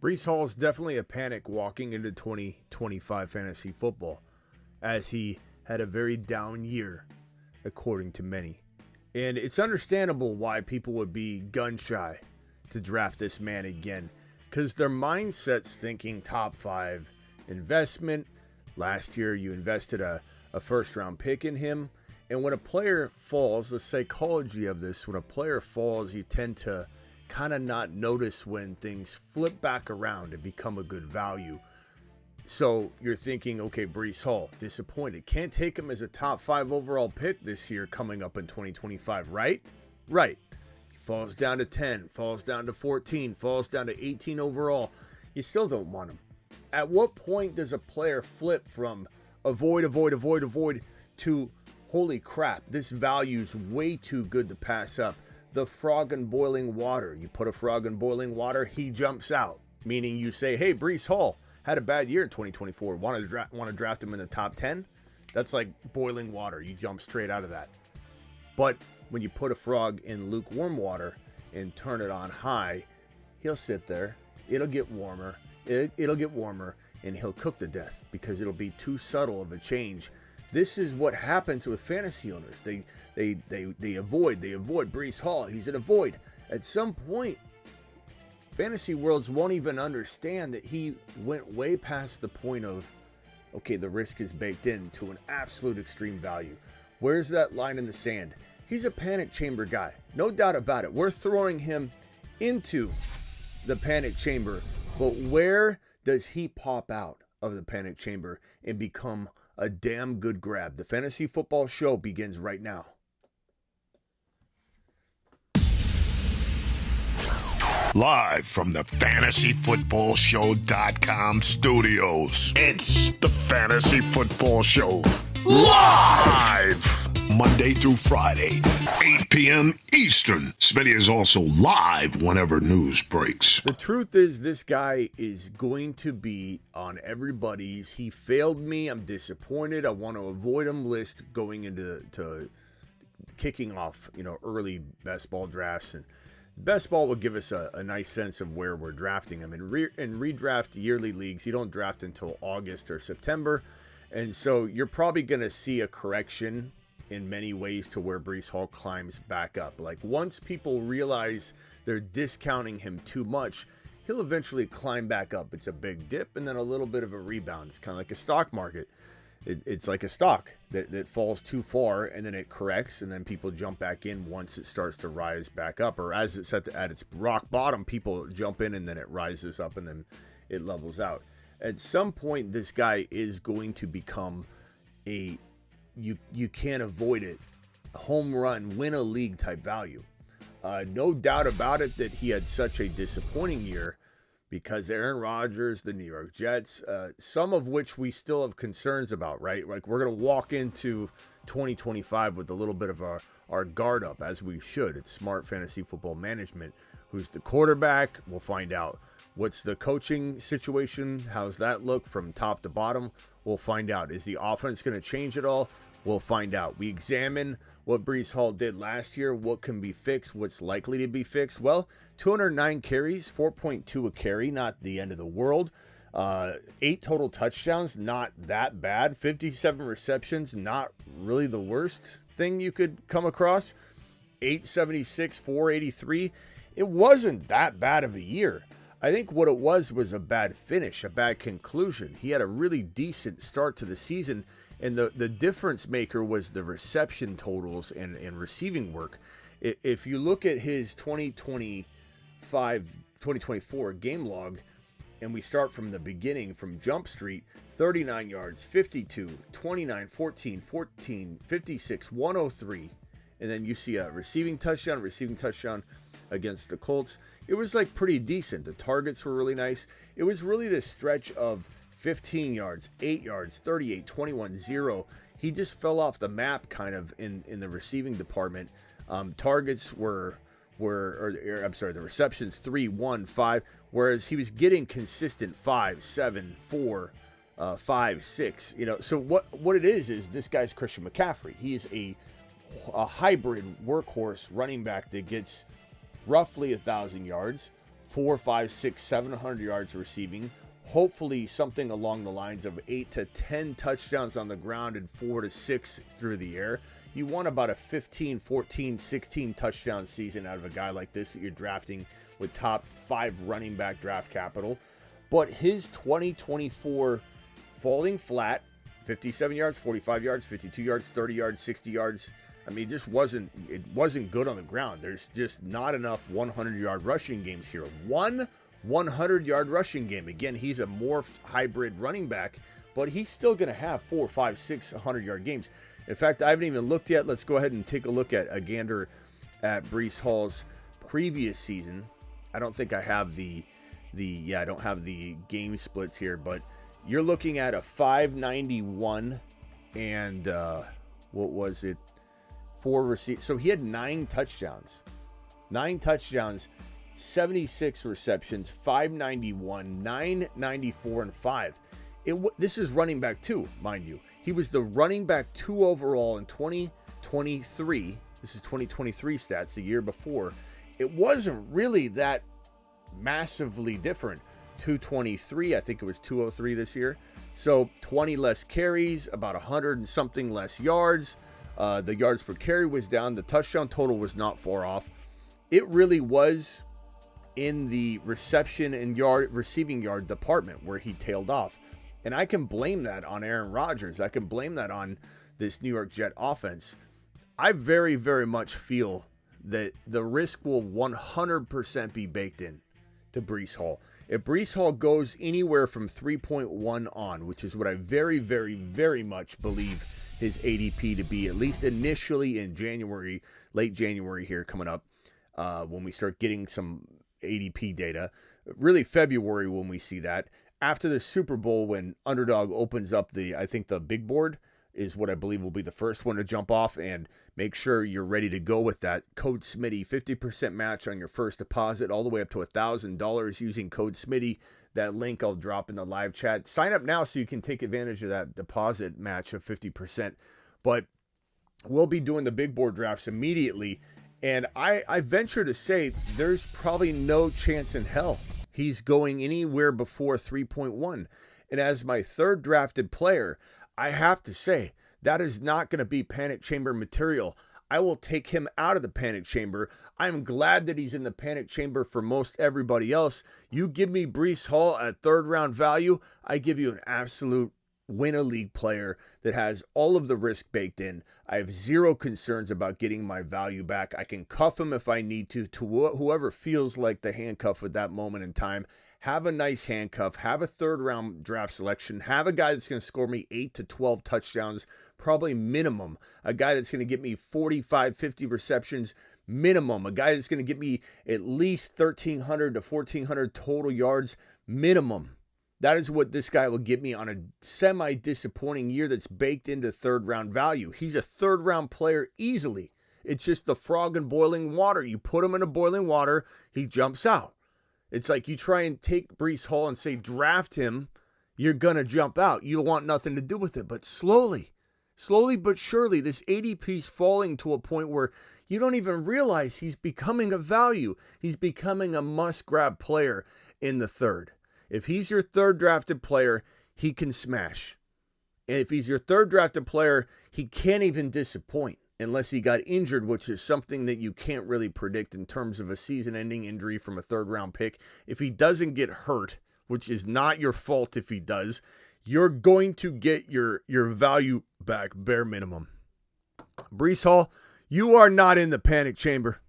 Breece Hall is definitely a panic walking into 2025 fantasy football, as he had a very down year, according to many. And it's understandable why people would be gun shy to draft this man again, because their mindset's thinking top 5 investment. Last year, you invested a first-round pick in him. And when a player falls, the psychology of this, when a player falls, you tend to kind of not notice when things flip back around and become a good value. So you're thinking, okay, Breece Hall, disappointed. Can't take him as a top 5 overall pick this year coming up in 2025, right? Right. Falls down to 10, falls down to 14, falls down to 18 overall. You still don't want him. At what point does a player flip from avoid to holy crap, this value's way too good to pass up? The frog in boiling water. You put a frog in boiling water, he jumps out. Meaning you say, hey, Breece Hall had a bad year in 2024. Want to draft him in the top 10? That's like boiling water. You jump straight out of that. But when you put a frog in lukewarm water and turn it on high, he'll sit there. It'll get warmer. It'll get warmer, and he'll cook to death because it'll be too subtle of a change. This is what happens with fantasy owners. They avoid Breece Hall. He's an avoid. At some point, fantasy worlds won't even understand that he went way past the point of, okay, the risk is baked in to an absolute extreme value. Where's that line in the sand? He's a panic chamber guy. No doubt about it. We're throwing him into the panic chamber. But where does he pop out of the panic chamber and become a damn good grab? The Fantasy Football Show begins right now. Live from the FantasyFootballShow.com studios. It's the Fantasy Football Show. Live! Monday through Friday, 8 p.m. Eastern. Smitty is also live whenever news breaks. The truth is, this guy is going to be on everybody's "he failed me, I'm disappointed, I want to avoid him" list going into kicking off, early best ball drafts. And best ball will give us a nice sense of where we're drafting him. In redraft yearly leagues, you don't draft until August or September. And so you're probably going to see a correction in many ways to where Breece Hall climbs back up. Like once people realize they're discounting him too much, he'll eventually climb back up. It's a big dip and then a little bit of a rebound. It's kind of like a stock market. It's like a stock that falls too far and then it corrects and then people jump back in once it starts to rise back up. Or as it's at its rock bottom, people jump in and then it rises up and then it levels out. At some point, this guy is going to become a you can't avoid it, home run, win a league type value. No doubt about it that he had such a disappointing year because Aaron Rodgers, the New York Jets, some of which we still have concerns about, right? Like we're going to walk into 2025 with a little bit of our guard up, as we should. It's smart fantasy football management. Who's the quarterback? We'll find out. What's the coaching situation? How's that look from top to bottom? We'll find out. Is the offense going to change at all? We'll find out. We examine what Breece Hall did last year, what can be fixed, what's likely to be fixed. Well, 209 carries, 4.2 a carry, not the end of the world. 8 total touchdowns, not that bad. 57 receptions, not really the worst thing you could come across. 876, 483. It wasn't that bad of a year. I think what it was a bad finish, a bad conclusion. He had a really decent start to the season, and the difference maker was the reception totals and receiving work. If you look at his 2024 game log, and we start from the beginning, from Jump Street, 39 yards, 52, 29, 14, 14, 56, 103, and then you see a receiving touchdown against the Colts. It was like pretty decent. The targets were really nice. It was really this stretch of 15 yards, 8 yards, 38, 21, 0. He just fell off the map kind of in the receiving department. Targets the receptions 3, 1, 5, whereas he was getting consistent 5, 7, 4, 5, 6. So what it is this guy's Christian McCaffrey. He is a hybrid workhorse running back that gets roughly 1,000 yards, 4, 5, 6, 700 yards receiving. Hopefully something along the lines of 8 to 10 touchdowns on the ground and 4 to 6 through the air. You want about a 15, 14, 16 touchdown season out of a guy like this that you're drafting with top 5 running back draft capital. But his 2024 falling flat, 57 yards, 45 yards, 52 yards, 30 yards, 60 yards. I mean, it wasn't good on the ground. There's just not enough 100-yard rushing games here. One 100-yard rushing game. Again, he's a morphed hybrid running back, but he's still going to have 4, 5, 6 100-yard games. In fact, I haven't even looked yet. Let's go ahead and take a look at a gander at Breece Hall's previous season. I don't think I have I don't have the game splits here, but you're looking at a 591 and what was it? 4 receivers. So he had 9 touchdowns. 9 touchdowns, 76 receptions, 591, 994, and 5. This is running back 2, mind you. He was the running back 2 overall in 2023. This is 2023 stats, the year before. It wasn't really that massively different. 223, I think it was 203 this year. So 20 less carries, about 100 and something less yards. The yards per carry was down. The touchdown total was not far off. It really was in the reception and receiving yard department where he tailed off. And I can blame that on Aaron Rodgers. I can blame that on this New York Jet offense. I very, very much feel that the risk will 100% be baked in to Breece Hall. If Breece Hall goes anywhere from 3.1 on, which is what I very, very, very much believe his ADP to be, at least initially in January, late January here coming up, when we start getting some ADP data, really February when we see that. After the Super Bowl, when Underdog opens up I think the big board is what I believe will be the first one to jump off, and make sure you're ready to go with that. Code Smitty, 50% match on your first deposit, all the way up to $1,000 using code Smitty. That link I'll drop in the live chat. Sign up now so you can take advantage of that deposit match of 50%. But we'll be doing the big board drafts immediately, and I venture to say there's probably no chance in hell he's going anywhere before 3.1. And as my third drafted player, I have to say, that is not going to be panic chamber material. I will take him out of the panic chamber. I'm glad that he's in the panic chamber for most everybody else. You give me Breece Hall at 3rd round value, I give you an absolute win-a-league player that has all of the risk baked in. I have zero concerns about getting my value back. I can cuff him if I need to whoever feels like the handcuff at that moment in time. Have a nice handcuff, have a 3rd round draft selection, have a guy that's going to score me 8 to 12 touchdowns, probably minimum. A guy that's going to get me 45, 50 receptions, minimum. A guy that's going to get me at least 1,300 to 1,400 total yards, minimum. That is what this guy will get me on a semi-disappointing year that's baked into 3rd round value. He's a 3rd round player easily. It's just the frog in boiling water. You put him in a boiling water, he jumps out. It's like you try and take Breece Hall and say, draft him, you're going to jump out. You don't want nothing to do with it. But slowly but surely, this ADP's falling to a point where you don't even realize he's becoming a value. He's becoming a must-grab player in the 3rd. If he's your 3rd drafted player, he can smash. And if he's your 3rd drafted player, he can't even disappoint. Unless he got injured, which is something that you can't really predict in terms of a season-ending injury from a 3rd round pick. If he doesn't get hurt, which is not your fault if he does, you're going to get your value back, bare minimum. Breece Hall, you are not in the panic chamber.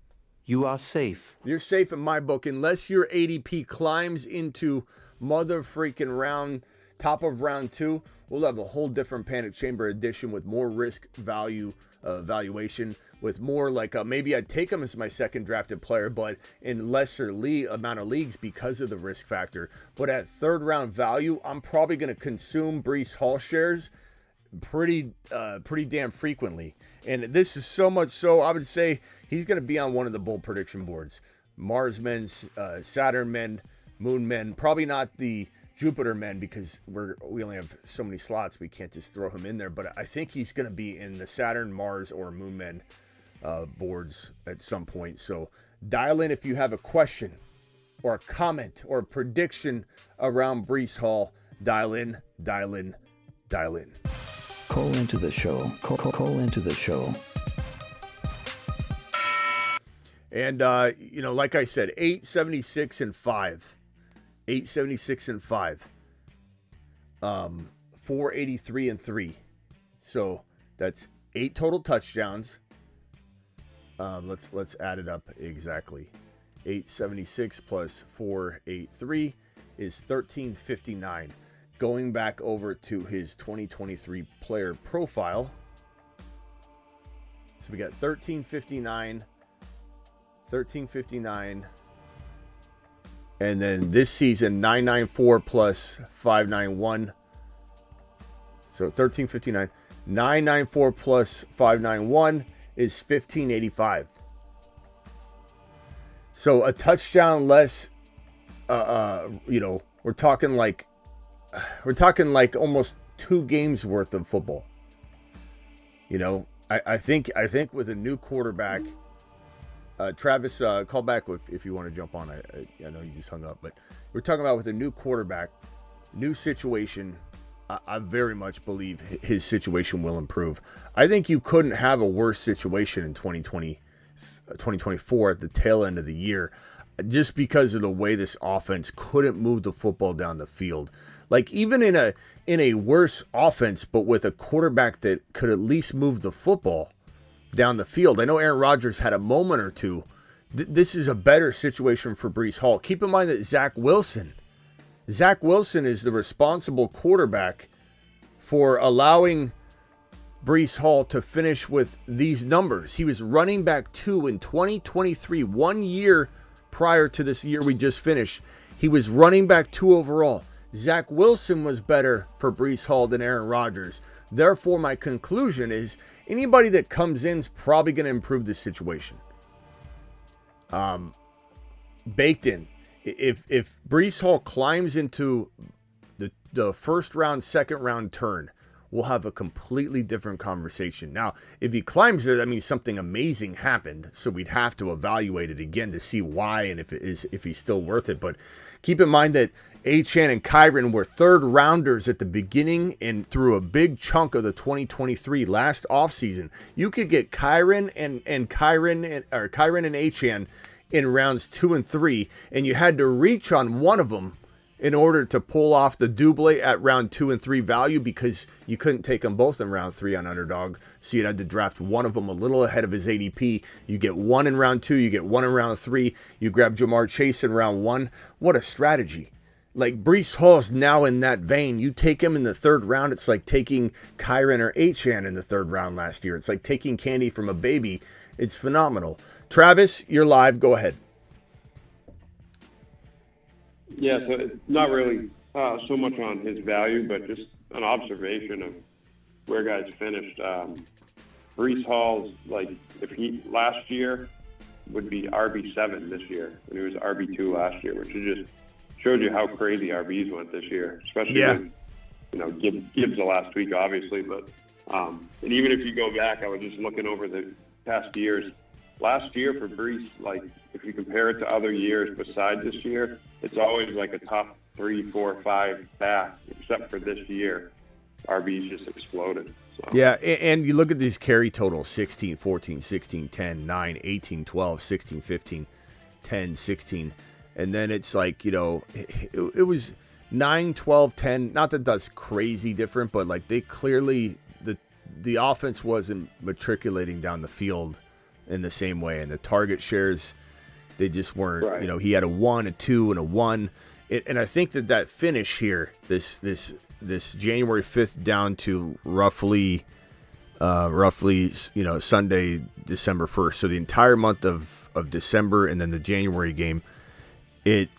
You are safe. You're safe in my book, unless your ADP climbs into mother freaking top of round 2. We'll have a whole different panic chamber edition with more risk value valuation, with more like maybe I'd take him as my 2nd drafted player, but in lesser amount of leagues because of the risk factor. But at 3rd round value, I'm probably going to consume Breece Hall shares pretty damn frequently. And this is so much so, I would say he's going to be on one of the bold prediction boards. Mars men, Saturn men, Moon men, probably not the Jupiter men, because we only have so many slots, we can't just throw him in there. But I think he's going to be in the Saturn, Mars, or Moon men boards at some point. So dial in if you have a question or a comment or a prediction around Breece Hall, dial in, dial in, dial in. Call into the show. Call into the show. And, like I said, 876 and 5. 876 and 5. 483 and 3. So that's 8 total touchdowns. Let's add it up exactly. 876 plus 483 is 1359. Going back over to his 2023 player profile. So we got 1359. And then this season, 994 plus 591. So 1359. 994 plus 591 is 1585. So a touchdown less, we're talking like almost 2 games worth of football. I think with a new quarterback, Travis, call back if you want to jump on. I know you just hung up, but we're talking about with a new quarterback, new situation. I very much believe his situation will improve. I think you couldn't have a worse situation in 2024 at the tail end of the year, just because of the way this offense couldn't move the football down the field. Like even in a worse offense, but with a quarterback that could at least move the football down the field. I know Aaron Rodgers had a moment or two. This is a better situation for Breece Hall. Keep in mind that Zach Wilson is the responsible quarterback for allowing Breece Hall to finish with these numbers. He was running back 2 in 2023, 1 year prior to this year we just finished. He was running back 2 overall. Zach Wilson was better for Breece Hall than Aaron Rodgers. Therefore, my conclusion is anybody that comes in is probably going to improve this situation. Baked in. If Breece Hall climbs into the first round, second round turn, we'll have a completely different conversation. Now, if he climbs there, that means something amazing happened. So we'd have to evaluate it again to see why and if he's still worth it. But keep in mind that Achane and Kyren were third rounders at the beginning and through a big chunk of the 2023 last offseason. You could get Kyren and Achane in rounds 2 and 3, and you had to reach on one of them in order to pull off the double at round 2 and 3 value, because you couldn't take them both in round 3 on Underdog. So you had to draft one of them a little ahead of his ADP. You get one in round 2, you get one in round 3. You grab Jamar Chase in round 1. What a strategy. Like Breece Hall's now in that vein. You take him in the 3rd round, it's like taking Kyren or Achane in the 3rd round last year. It's like taking candy from a baby. It's phenomenal. Travis, you're live. Go ahead. Yeah, so it's not really so much on his value, but just an observation of where guys finished. Breece Hall's, like, if he last year would be RB7 this year, and he was RB2 last year, which just shows you how crazy RBs went this year, especially with, Gibbs the last week, obviously. But and even if you go back, I was just looking over the past years. Last year for Breece, like, if you compare it to other years besides this year, it's always like a top 3, 4, 5 back, except for this year. RBs just exploded. So. Yeah, and you look at these carry totals, 16, 14, 16, 10, 9, 18, 12, 16, 15, 10, 16. And then it's like, it was 9, 12, 10. Not that that's crazy different, but like they clearly, the offense wasn't matriculating down the field in the same way. And the target shares, they just weren't, right. He had a 1, a 2, and a 1. And I think that finish here, this January 5th down to roughly, Sunday, December 1st. So the entire month of December and then the January game, it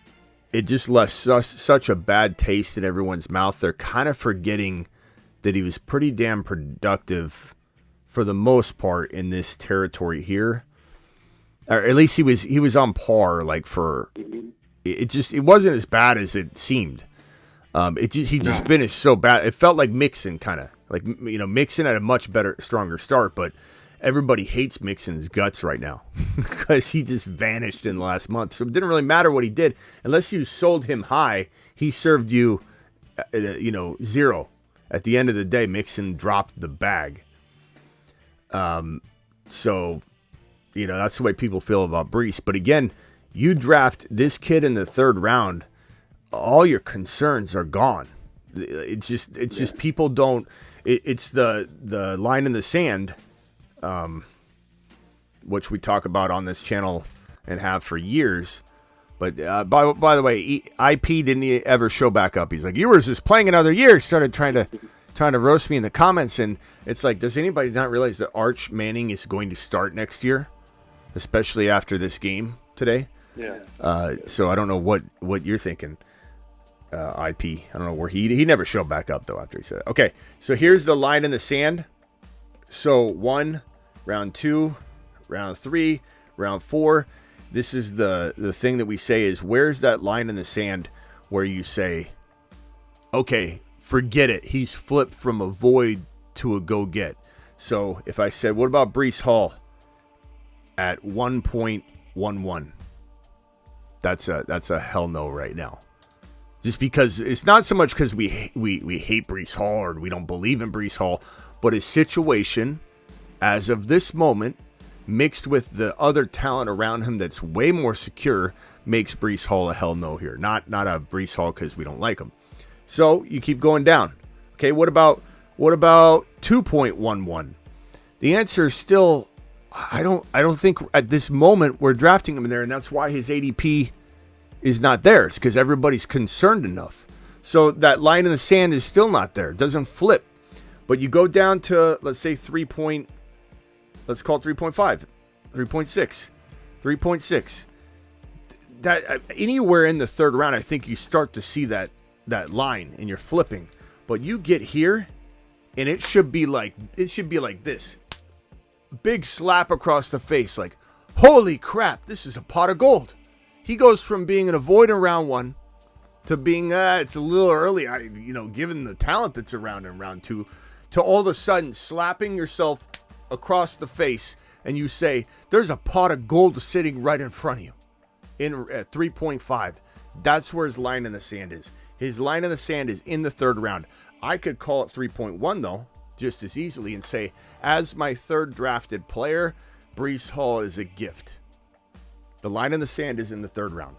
just left such a bad taste in everyone's mouth. They're kind of forgetting that he was pretty damn productive for the most part in this territory here. Or at least he was on par, like for it wasn't as bad as it seemed. He just finished so bad. It felt like Mixon kind of like, Mixon had a much better, stronger start, but everybody hates Mixon's guts right now because he just vanished in the last month. So it didn't really matter what he did. Unless you sold him high, he served you, zero. At the end of the day, Mixon dropped the bag. So, that's the way people feel about Breece. But again, you draft this kid in the third round, all your concerns are gone. It's just people don't. It's the line in the sand, which we talk about on this channel and have for years. But by the way, IP didn't ever show back up. He's like, you were just playing another year. Started trying to roast me in the comments, and it's like, does anybody not realize that Arch Manning is going to start next year, especially after this game today? Yeah. So I don't know what you're thinking, IP. I don't know where he never showed back up though after he said it. Okay, so here's the line in the sand. So 1, round 2, round 3, round 4. This is the thing that we say is, where's that line in the sand where you say, okay, forget it. He's flipped from a void to a go-get. So if I said, what about Breece Hall at 1.11? That's a hell no right now. Just because it's not so much because we hate Breece Hall or we don't believe in Breece Hall, but his situation as of this moment, mixed with the other talent around him that's way more secure, makes Breece Hall a hell no here. Not a Breece Hall because we don't like him. So you keep going down. Okay, what about 2.11? The answer is still, I don't think at this moment we're drafting him in there, and that's why his ADP is not there. It's because everybody's concerned enough. So that line in the sand is still not there. It doesn't flip. But you go down to, let's say, let's call it 3.5, 3.6, 3.6. That anywhere in the third round, I think you start to see that line and you're flipping. But you get here, and it should be like this. Big slap across the face, like, holy crap, this is a pot of gold. He goes from being an avoid in round 1 to being, it's a little early, given the talent that's around in round 2, to all of a sudden slapping yourself across the face, and you say, there's a pot of gold sitting right in front of you at 3.5. That's where his line in the sand is. His line in the sand is in the third round. I could call it 3.1 though, just as easily, and say, as my third drafted player, Breece Hall is a gift. The line in the sand is in the third round.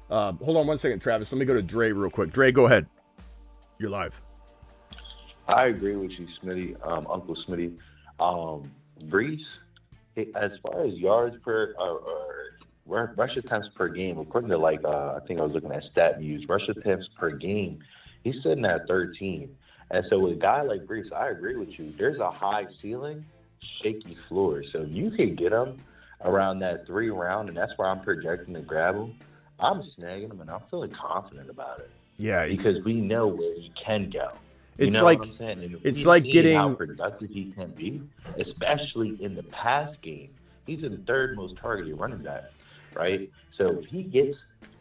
Hold on one second, Travis. Let me go to Dre real quick. Dre, go ahead. You're live. I agree with you, Smitty, Uncle Smitty. Breece, as far as yards per or rush attempts per game, according to I think I was looking at StatMuse, rush attempts per game, he's sitting at 13. And so with a guy like Breece, I agree with you. There's a high ceiling, shaky floor. So if you can get him around that 3 round, and that's where I'm projecting to grab him, I'm snagging him, and I'm feeling confident about it. Yeah, because we know where he can go. It's you know like what I'm saying? And it's like getting how productive he can be, especially in the pass game. He's the third most targeted running back, right? So if he gets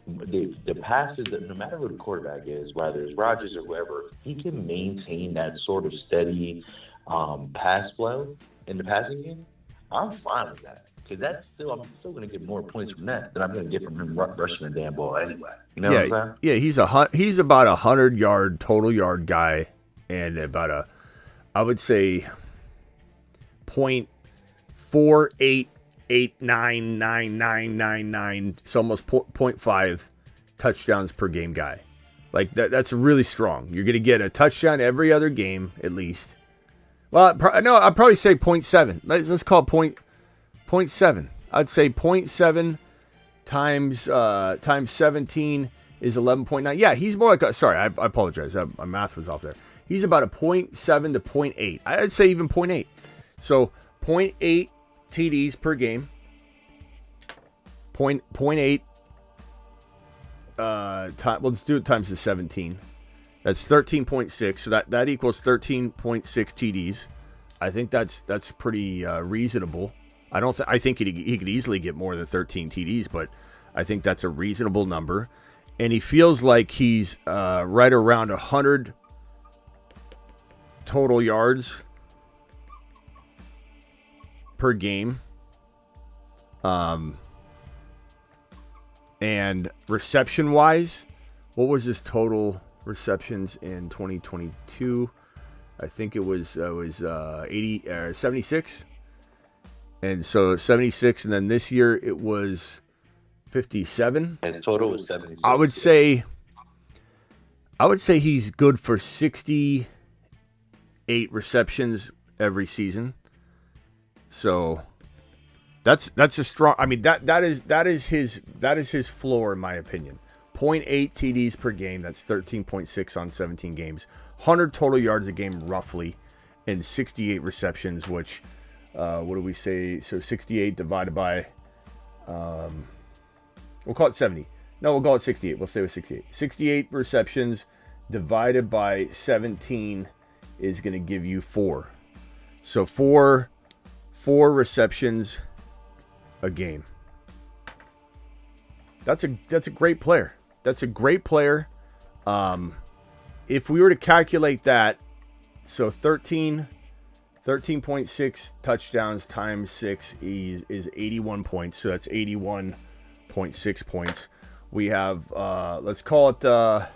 the passes, that no matter who the quarterback is, whether it's Rodgers or whoever, he can maintain that sort of steady pass flow in the passing game. I'm fine with that. Because I'm still going to get more points from that than I'm going to get from him rushing the damn ball anyway. You know what I'm saying? Yeah, he's about 100-yard total yard guy, and about I would say 0.48899999. It's almost 0.5 touchdowns per game guy. Like that's really strong. You're going to get a touchdown every other game at least. Well, no, I'd probably say 0.7. Let's call it 0.7. I'd say 0.7 times 17 is 11.9. Yeah, he's more like sorry, I apologize. My math was off there. He's about a 0.7 to 0.8. I'd say even 0.8. So 0.8 TDs per game. 0.8 let's do it times the 17. That's 13.6. So that equals 13.6 TDs. I think that's pretty reasonable. I think he could easily get more than 13 TDs, but I think that's a reasonable number. And he feels like he's right around 100 total yards per game. And reception-wise, what was his total receptions in 2022? I think it was 76. And so 76, and then this year it was 57. And total was 76. I would say he's good for 68 receptions every season. So that's a strong. I mean that is his floor in my opinion. 0.8 TDs per game. That's 13.6 on 17 games. 100 total yards a game roughly, and 68 receptions. Which what do we say? So 68 divided by we'll call it 70. No, we'll call it 68. We'll stay with 68. 68 receptions divided by 17 is going to give you 4. So four receptions a game. That's a great player. That's a great player. If we were to calculate that, so 13.6 touchdowns times 6 is 81 points. So that's 81.6 points. We have, let's call it, I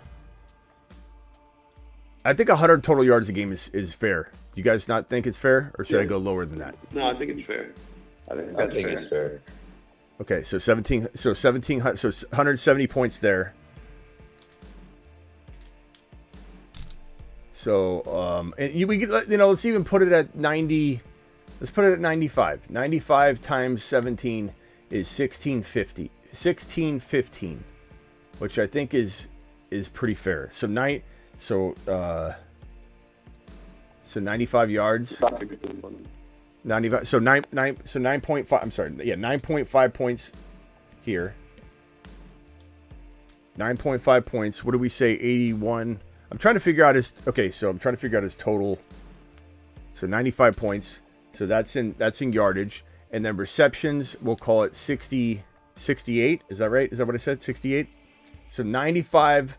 think 100 total yards a game is fair. Do you guys not think it's fair, or should I go lower than that? No, I think it's fair. I think it's fair. Okay, so 170 points there. So, let's even put it at 90. Let's put it at 95. 95 times 17 is 1650. 1615, which I think is pretty fair. So 95 yards. 95. So 9.5. I'm sorry. Yeah, 9.5 points here. 9.5 points. What do we say? 81. I'm trying to figure out his. Okay, so I'm trying to figure out his total. So 95 points. So that's in yardage, and then receptions. We'll call it 68. Is that right? Is that what I said? 68. So 95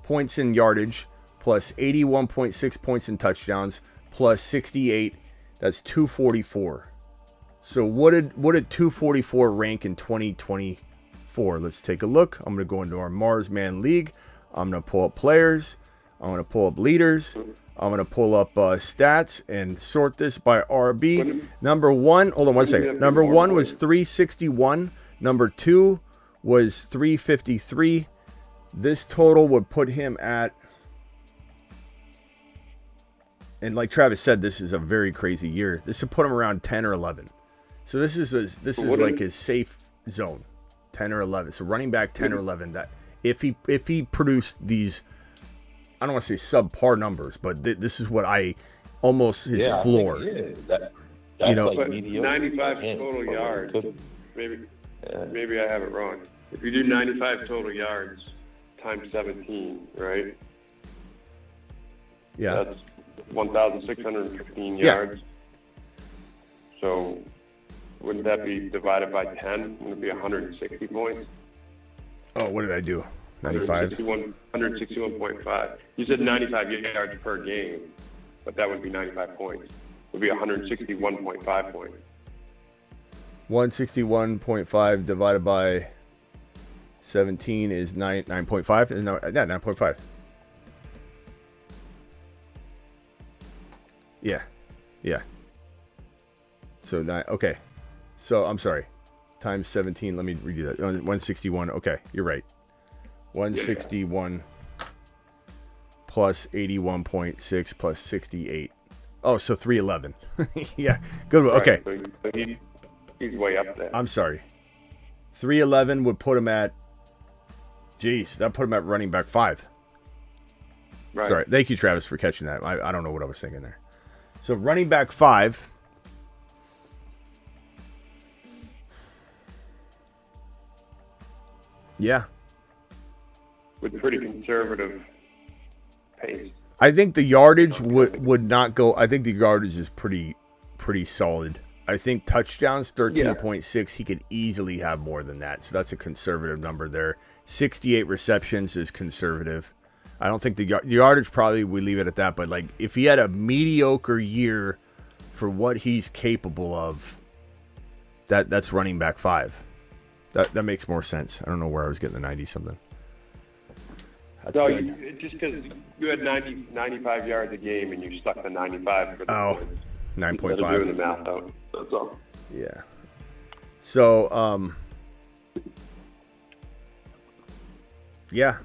points in yardage plus 81.6 points in touchdowns plus 68. That's 244. So what did 244 rank in 2024? Let's take a look. I'm going to go into our Mars Man League. I'm going to pull up players. I'm going to pull up leaders. I'm going to pull up stats and sort this by RB. Number one, hold on one second. Number one was 361. Number 2 was 353. This total would put him at, and like Travis said, this is a very crazy year. This would put him around 10 or 11. So this is like his safe zone, 10 or 11. So running back 10 or 11. That if he produced these, I don't want to say subpar numbers, but this is what his floor. That's like 95 total yards. Maybe I have it wrong. If you do 95 total yards times 17, right? Yeah. That's 1,615 yards. So wouldn't that be divided by 10? Would it be 160 points? Oh, what did I do? 95? 161.5. You said 95 yards per game, but that would be 95 points. It would be 161.5 points. 161.5 divided by 17 is 9.5. No, yeah, 9.5. Yeah. So okay. So I'm sorry. Times 17. Let me redo that. 161. Okay, you're right. 161 plus 81.6 plus 68. Oh, so 311. Yeah, good one. Okay. Right, so he's way up there. I'm sorry. 311 would put him at. Jeez, that put him at running back 5. Right. Sorry. Thank you, Travis, for catching that. I don't know what I was thinking there. So running back 5. Yeah. With pretty conservative pace. I think the yardage would not go. I think the yardage is pretty solid. I think touchdowns 13.6. He could easily have more than that. So that's a conservative number there. 68 receptions is conservative. I don't think the yardage probably we leave it at that. But like if he had a mediocre year for what he's capable of, That's running back 5. That makes more sense. I don't know where I was getting the 90 something. That's no, good. just because you had 95 yards a game and you stuck to 95 for the points. 9.5. Doing the math out. That's all. Yeah. So, yeah,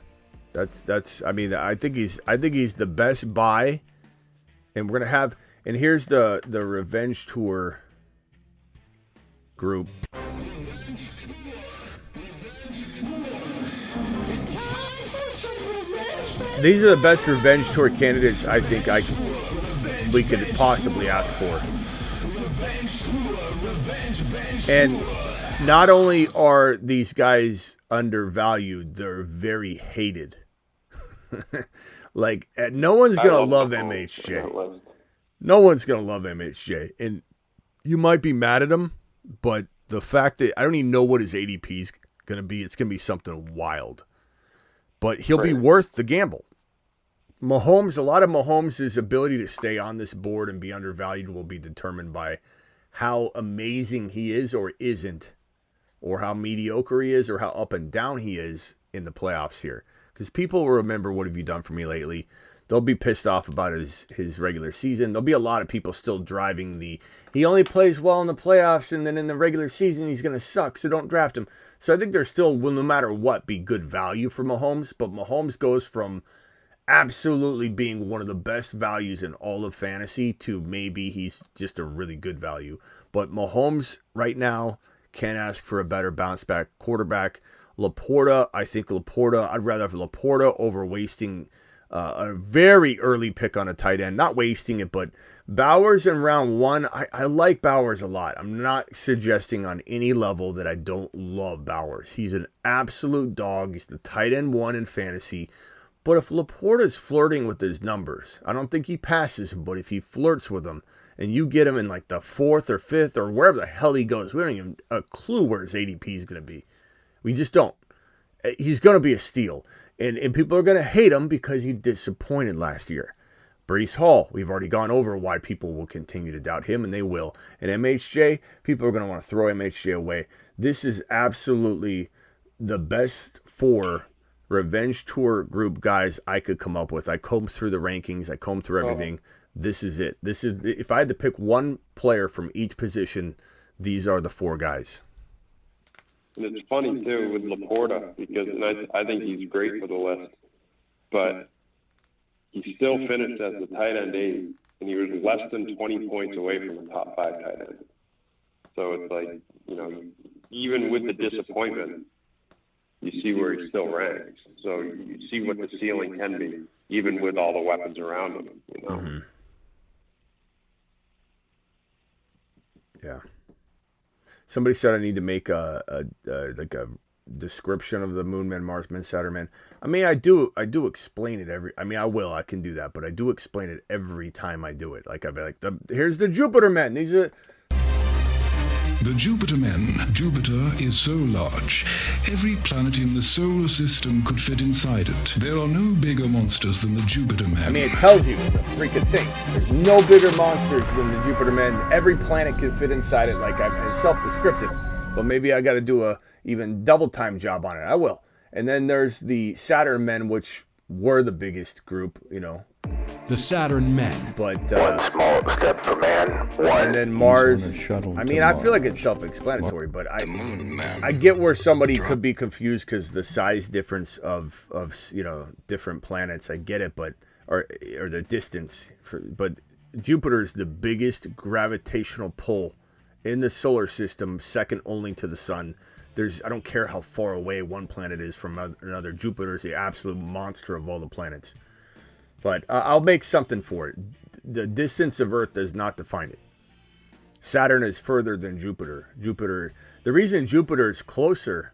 that's. I mean, I think he's the best buy, and we're gonna have. And here's the Revenge Tour group. These are the best Revenge Tour candidates I think we could possibly ask for. And not only are these guys undervalued, they're very hated. Like, no one's going to love MHJ. No one's going to love MHJ. And you might be mad at him, but the fact that I don't even know what his ADP is going to be, it's going to be something wild. But he'll be worth the gamble. Mahomes, a lot of Mahomes' ability to stay on this board and be undervalued will be determined by how amazing he is or isn't, or how mediocre he is or how up and down he is in the playoffs here. Because people will remember, what have you done for me lately? They'll be pissed off about his regular season. There'll be a lot of people still driving he only plays well in the playoffs, and then in the regular season he's going to suck, so don't draft him. So I think there still will, no matter what, be good value for Mahomes. But Mahomes goes from absolutely being one of the best values in all of fantasy to maybe he's just a really good value. But Mahomes right now can't ask for a better bounce back quarterback. Laporta, I'd rather have Laporta over wasting a very early pick on a tight end. Not wasting it, but Bowers in round 1. I like Bowers a lot. I'm not suggesting on any level that I don't love Bowers. He's an absolute dog. He's the tight end 1 in fantasy. But if Laporta's flirting with his numbers, I don't think he passes him, but if he flirts with them, and you get him in like the 4th or 5th or wherever the hell he goes, we don't even a clue where his ADP is going to be. We just don't. He's going to be a steal. And people are going to hate him because he disappointed last year. Breece Hall, we've already gone over why people will continue to doubt him, and they will. And MHJ, people are going to want to throw MHJ away. This is absolutely the best 4 Revenge Tour group guys I could come up with. I combed through the rankings. I combed through everything. This is it. If I had to pick one player from each position, these are the 4 guys. And it's funny, too, with Laporta, because I think he's great for the list. But he still finished as the tight end 8, and he was less than 20 points away from the top 5 tight end. So it's like, even with the disappointment, you see where he still ranks. So you see what the ceiling can be, even with all the weapons around him. Mm-hmm. Yeah. Somebody said I need to make a description of the Moonman, Marsman, Saturnman. I mean, I do explain it I can do that, but I do explain it every time I do it. Like I'll be like, here's the Jupiter men. These are the Jupiter men. Jupiter is so large, every planet in the solar system could fit inside it. There are no bigger monsters than the Jupiter men. I mean, it tells you the freaking thing. There's no bigger monsters than the Jupiter men. Every planet can fit inside it. Like it's self-descriptive, but maybe I got to do a even double time job on it. I will. And then there's the Saturn men, which were the biggest group, The Saturn men. But one small step for man, one. And then Mars. I mean, I feel like it's self-explanatory, but I get where somebody could be confused because the size difference of different planets. I get it, but or the distance. But Jupiter's the biggest gravitational pull in the solar system, second only to the sun. I don't care how far away one planet is from another. Jupiter is the absolute monster of all the planets. But I'll make something for it. The distance of Earth does not define it. Saturn is further than Jupiter. The reason Jupiter is closer,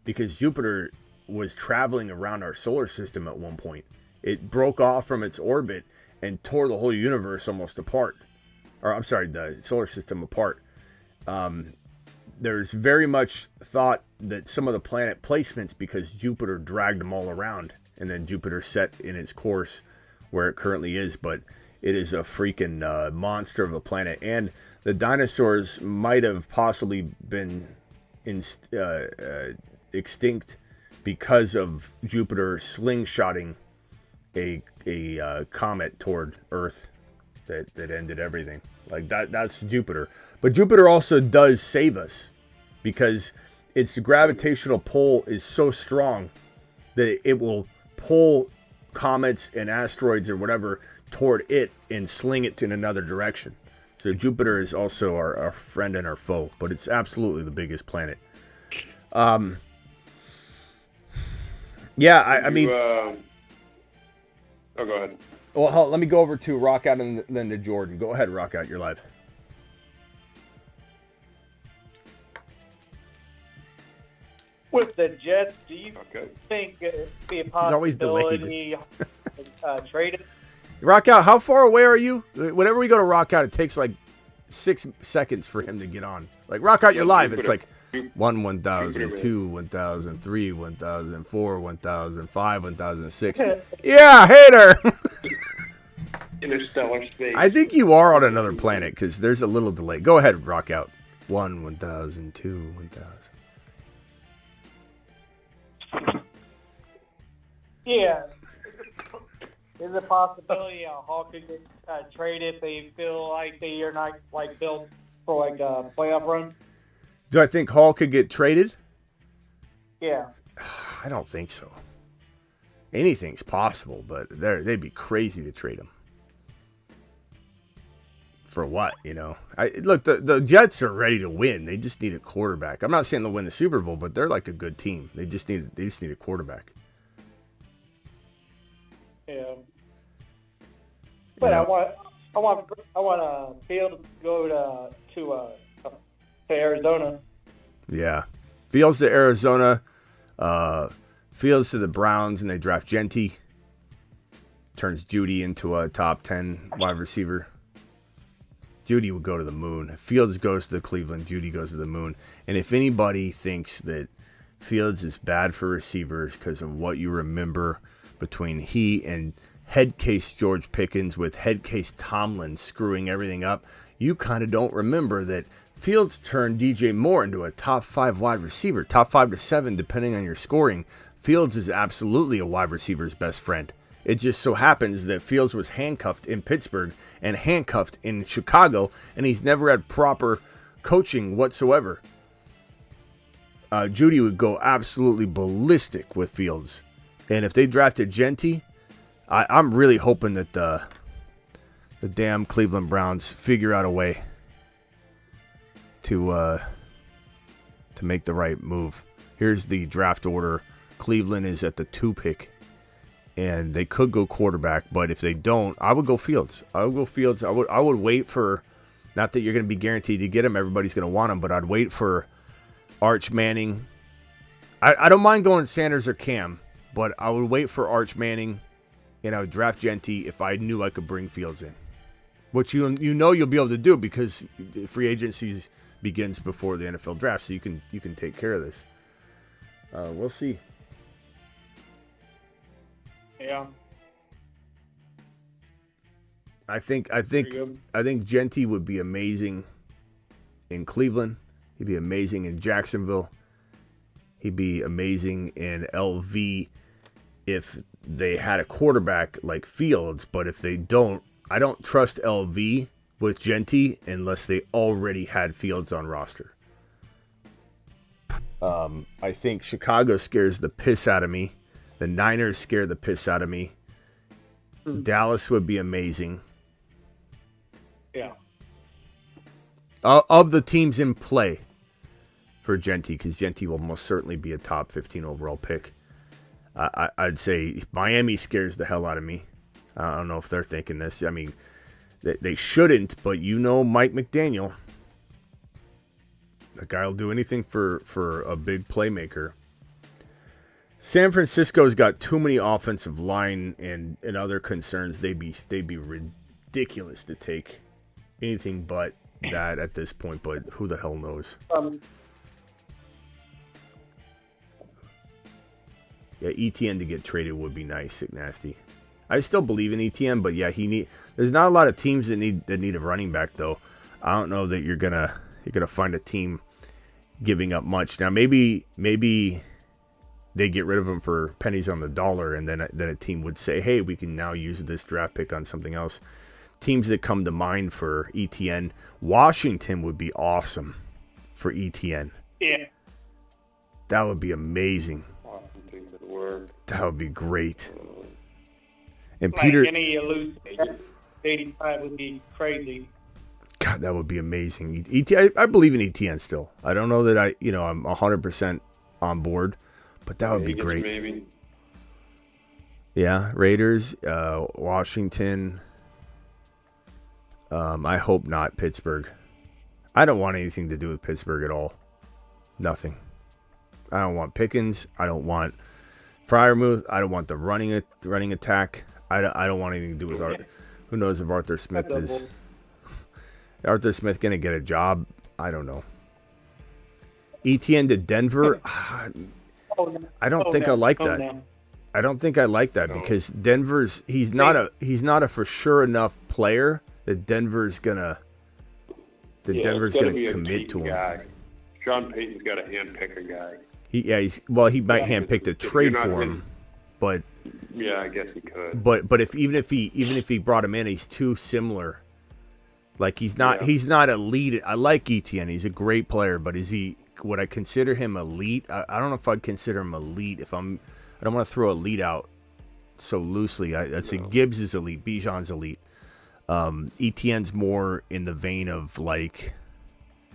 because Jupiter was traveling around our solar system at one point. It broke off from its orbit and tore the whole universe almost apart. The solar system apart. There's very much thought that some of the planet placements, because Jupiter dragged them all around, and then Jupiter set in its course where it currently is, but it is a freaking monster of a planet. And the dinosaurs might have possibly been extinct because of Jupiter slingshotting a comet toward Earth that ended everything. Like that's Jupiter. But Jupiter also does save us because its gravitational pull is so strong that it will pull comets and asteroids or whatever toward it and sling it in another direction. So Jupiter is also our friend and our foe, but it's absolutely the biggest planet. Yeah, I mean... oh, go ahead. Well, let me go over to Rockout and then to Jordan. Go ahead, Rockout, you're live. With the Jets, do you think it'd be a possibility traded? Rockout, how far away are you? Whenever we go to Rockout, it takes like 6 seconds for him to get on. Like, Rockout, you're live. It's like 1,000, 2, 1,000, 3, 1,000, 4, 1,000, 5, 1,006. Yeah, hater! Interstellar space. I think you are on another planet because there's a little delay. Go ahead, Rockout. 1,000, 2, 1,000. Yeah. Is it a possibility Hall could get traded if they feel like they are not built for a playoff run? Do I think Hall could get traded? Yeah. I don't think so. Anything's possible, but they'd be crazy to trade him. For what, Look, the Jets are ready to win. They just need a quarterback. I'm not saying they'll win the Super Bowl, but they're like a good team. They just need a quarterback. Yeah. But I want Field to go to Arizona. Yeah. Fields to Arizona. Fields to the Browns, and they draft Genty. Turns Judy into a top 10 wide receiver. Judy would go to the moon. If Fields goes to Cleveland, Judy goes to the moon. And if anybody thinks that Fields is bad for receivers because of what you remember between he and head case George Pickens with head case Tomlin screwing everything up, you kind of don't remember that Fields turned DJ Moore into a top 5 wide receiver, top 5 to 7, depending on your scoring. Fields is absolutely a wide receiver's best friend. It just so happens that Fields was handcuffed in Pittsburgh and handcuffed in Chicago, and he's never had proper coaching whatsoever. Judy would go absolutely ballistic with Fields. And if they drafted Genty, I'm really hoping that the damn Cleveland Browns figure out a way to make the right move. Here's the draft order. Cleveland is at the 2 pick. And they could go quarterback, but if they don't, I would go Fields. I would wait for, not that you're going to be guaranteed to get him, everybody's going to want him, but I'd wait for Arch Manning. I don't mind going Sanders or Cam, but I would wait for Arch Manning, and I would draft Genty if I knew I could bring Fields in. Which you'll be able to do because free agency begins before the NFL draft, so you can take care of this. We'll see. Yeah. I think Genty would be amazing in Cleveland. He'd be amazing in Jacksonville. He'd be amazing in LV if they had a quarterback like Fields. But if they don't, I don't trust LV with Genty unless they already had Fields on roster. I think Chicago scares the piss out of me. The Niners scare the piss out of me. Dallas would be amazing. Yeah. Of the teams in play for Genty, because Genty will most certainly be a top 15 overall pick. I'd say Miami scares the hell out of me. I don't know if they're thinking this. I mean, they shouldn't, but Mike McDaniel. The guy will do anything for a big playmaker. San Francisco's got too many offensive line and other concerns. They'd be ridiculous to take anything but that at this point, but who the hell knows? Yeah, ETN to get traded would be nice, Sick Nasty. I still believe in ETN, but yeah, there's not a lot of teams that need a running back though. I don't know that you're gonna find a team giving up much. Now maybe they get rid of him for pennies on the dollar, and then a team would say, hey, we can now use this draft pick on something else. Teams that come to mind for ETN, Washington would be awesome for ETN. Yeah. That would be amazing. Washington could work. That would be great. And Like Peter, any elusive 85 would be crazy. God, that would be amazing. I believe in ETN still. I don't know that I'm 100% on board, but that would be great. Maybe. Yeah, Raiders, Washington. I hope not Pittsburgh. I don't want anything to do with Pittsburgh at all. Nothing. I don't want Pickens. I don't want Freiermuth. I don't want the running attack. I don't want anything to do with Arthur. Who knows if Arthur Smith is... Arthur Smith going to get a job? I don't know. ETN to Denver? I don't think I like that. I don't think I like that because Denver's he's not a for sure enough player that Denver's gonna commit to him. Guy. Sean Payton's got to handpick a guy. He might handpick a trade for him, but yeah, I guess he could. But even if he brought him in, he's too similar. Like he's not elite. I like ETN. He's a great player, but would I consider him elite? I don't know if I'd consider him elite. I don't want to throw elite out so loosely. I'd say Gibbs is elite. Bijan's elite. ETN's more in the vein of like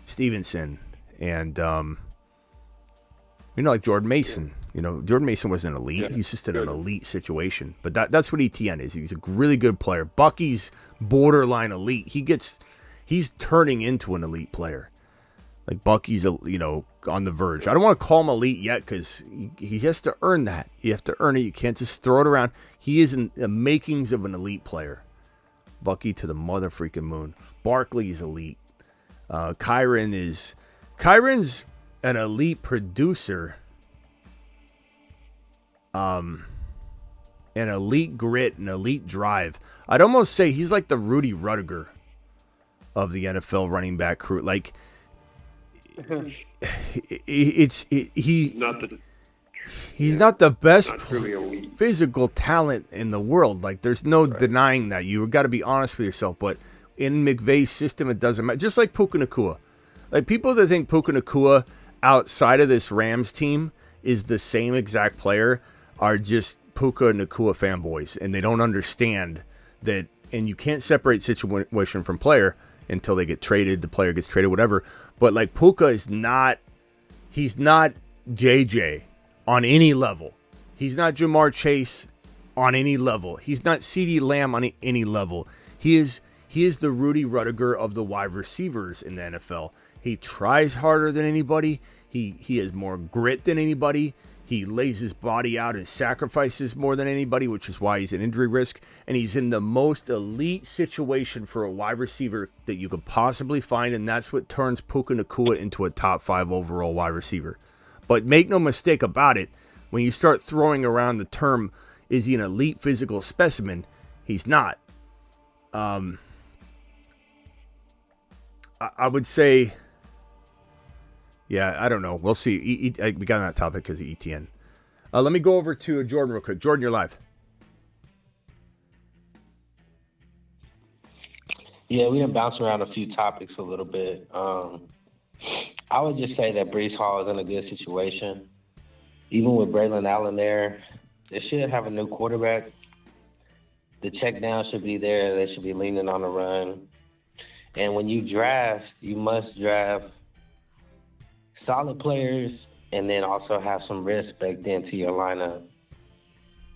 Stevenson and like Jordan Mason. Jordan Mason wasn't elite. Yeah, he's just in an elite situation. But that's what ETN is. He's a really good player. Bucky's borderline elite. He's turning into an elite player. Like Bucky's, on the verge. I don't want to call him elite yet because he has to earn that. You have to earn it. You can't just throw it around. He is in the makings of an elite player. Bucky to the mother freaking moon. Barkley is elite. Kyron's an elite producer. An elite grit, an elite drive. I'd almost say he's like the Rudy Rudiger of the NFL running back crew. Like he's not the best physical talent in the world. Like there's no denying that. You got to be honest with yourself. But in McVay's system, it doesn't matter. Just like Puka Nacua. Like people that think Puka Nacua outside of this Rams team is the same exact player are just Puka Nacua fanboys, and they don't understand that. And you can't separate situation from player until they get traded. The player gets traded, whatever. But like Puka is not, he's not JJ on any level. He's not Jamar Chase on any level. He's not CeeDee Lamb on any level. He is the Rudy Rudiger of the wide receivers in the NFL. He tries harder than anybody. He has more grit than anybody. He lays his body out and sacrifices more than anybody, which is why he's an injury risk. And he's in the most elite situation for a wide receiver that you could possibly find, and that's what turns Puka Nacua into a top 5 overall wide receiver. But make no mistake about it, when you start throwing around the term, is he an elite physical specimen? He's not. I would say... Yeah, I don't know. We'll see. We got on that topic because of ETN. Let me go over to Jordan real quick. Jordan, you're live. Yeah, we done bounced around a few topics a little bit. I would just say that Breece Hall is in a good situation. Even with Braylon Allen there, they should have a new quarterback. The check down should be there. They should be leaning on the run. And when you draft, you must draft solid players and then also have some risk baked into your lineup.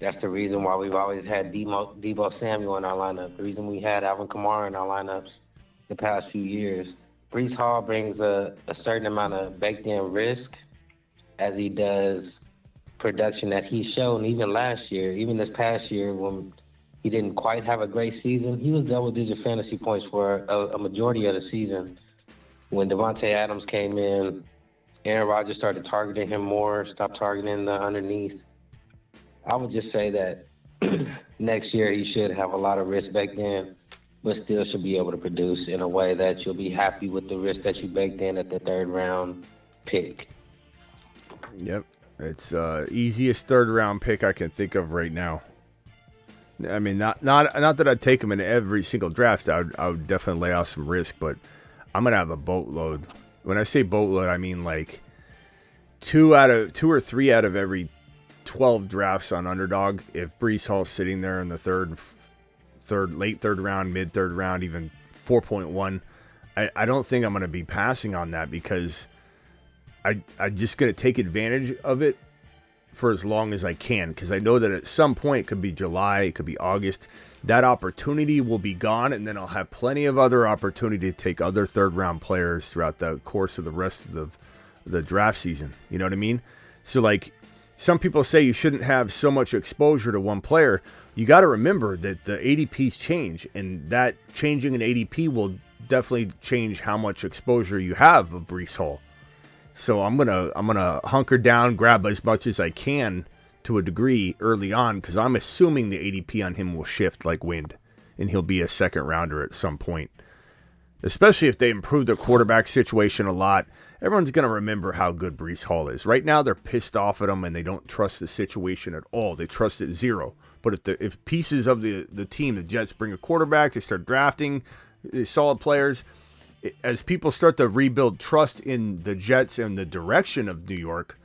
That's the reason why we've always had Deebo Samuel in our lineup. The reason we had Alvin Kamara in our lineups the past few years. Breece Hall brings a certain amount of baked-in risk as he does production that he's shown even last year, even this past year when he didn't quite have a great season. He was double-digit fantasy points for a majority of the season. When Devontae Adams came in, Aaron Rodgers started targeting him more, stopped targeting the underneath. I would just say that next year he should have a lot of risk baked in. but still should be able to produce in a way that you'll be happy with the risk that you baked in at the third round pick. Yep. It's easiest third round pick I can think of right now. I mean, not that I'd take him in every single draft. I would definitely lay out some risk, but I'm gonna have a boatload. When I say boatload, I mean like two or three out of every 12 drafts on Underdog. If Breece Hall's sitting there in the late third round, mid third round, even 4.1, I don't think I'm gonna be passing on that because I'm just gonna take advantage of it for as long as I can, because I know that at some point, it could be July, it could be August, that opportunity will be gone, and then I'll have plenty of other opportunity to take other third-round players throughout the course of the rest of the draft season. You know what I mean? So, like, some people say you shouldn't have so much exposure to one player. You got to remember that the ADPs change, and that changing an ADP will definitely change how much exposure you have of Breece Hall. So I'm gonna hunker down, grab as much as I can to a degree early on, because I'm assuming the ADP on him will shift like wind, and he'll be a second rounder at some point. Especially if they improve their quarterback situation a lot, everyone's gonna remember how good Breece Hall is. Right now they're pissed off at him and they don't trust the situation at all. They trust it zero. But if pieces of the team, the Jets, bring a quarterback, they start drafting solid players. As people start to rebuild trust in the Jets and the direction of New York,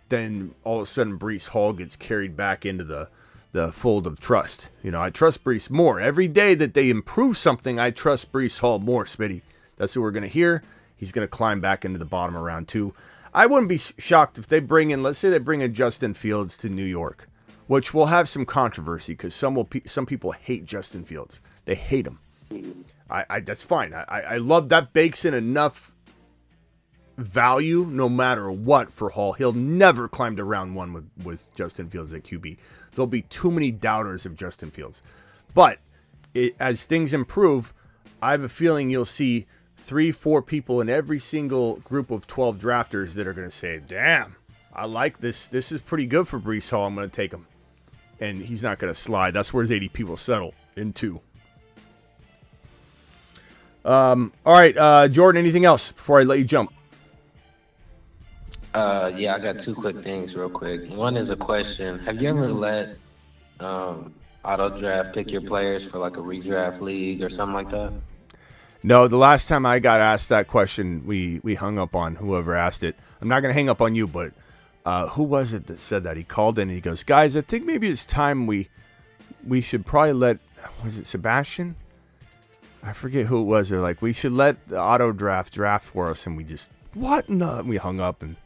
then all of a sudden Breece Hall gets carried back into the fold of trust. You know, I trust Breece more. Every day that they improve something, I trust Breece Hall more, Smitty. That's what we're going to hear. He's going to climb back into the bottom of round 2. I wouldn't be shocked if they bring in, let's say they bring in Justin Fields to New York, which will have some controversy because some people hate Justin Fields. They hate him. That's fine. I love that bakes in enough value no matter what for Hall. He'll never climb to round 1 with Justin Fields at QB. There'll be too many doubters of Justin Fields. But as things improve, I have a feeling you'll see 3-4 people in every single group of 12 drafters that are going to say, damn, I like this. This is pretty good for Breece Hall. I'm going to take him. And he's not going to slide. That's where his ADP will settle into. All right, Jordan, anything else before I let you jump? Yeah, I got 2 quick things real quick. One is a question. Have you ever let Auto Draft pick your players for like a redraft league or something like that? No, the last time I got asked that question, we hung up on whoever asked it. I'm not going to hang up on you, but who was it that said that? He called in and he goes, guys, I think maybe it's time we should probably let, was it Sebastian? I forget who it was. They're like, we should let the auto draft for us. And we just, what? No, we hung up. And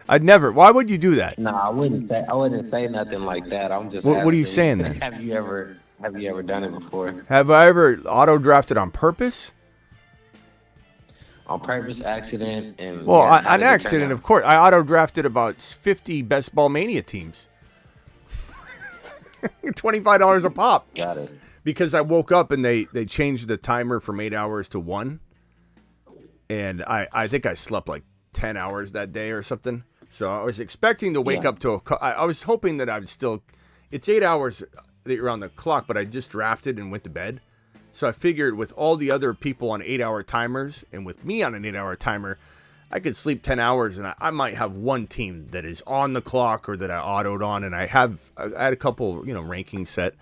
I'd never, why would you do that? No, I wouldn't say nothing like that. I'm just what are you saying then? Have you ever done it before? Have I ever auto drafted on purpose? On purpose, accident, and well, on accident, of course. I auto drafted about 50 Best Ball Mania teams. $25 a pop. Got it. Because I woke up and they changed the timer from 8 hours to 1. And I think I slept like 10 hours that day or something. So I was expecting to wake up to I was hoping that I'd still, it's 8 hours that you're on the clock, but I just drafted and went to bed. So I figured with all the other people on 8-hour timers and with me on an 8-hour timer, I could sleep 10 hours and I might have one team that is on the clock or that I autoed on. And I had a couple, rankings set.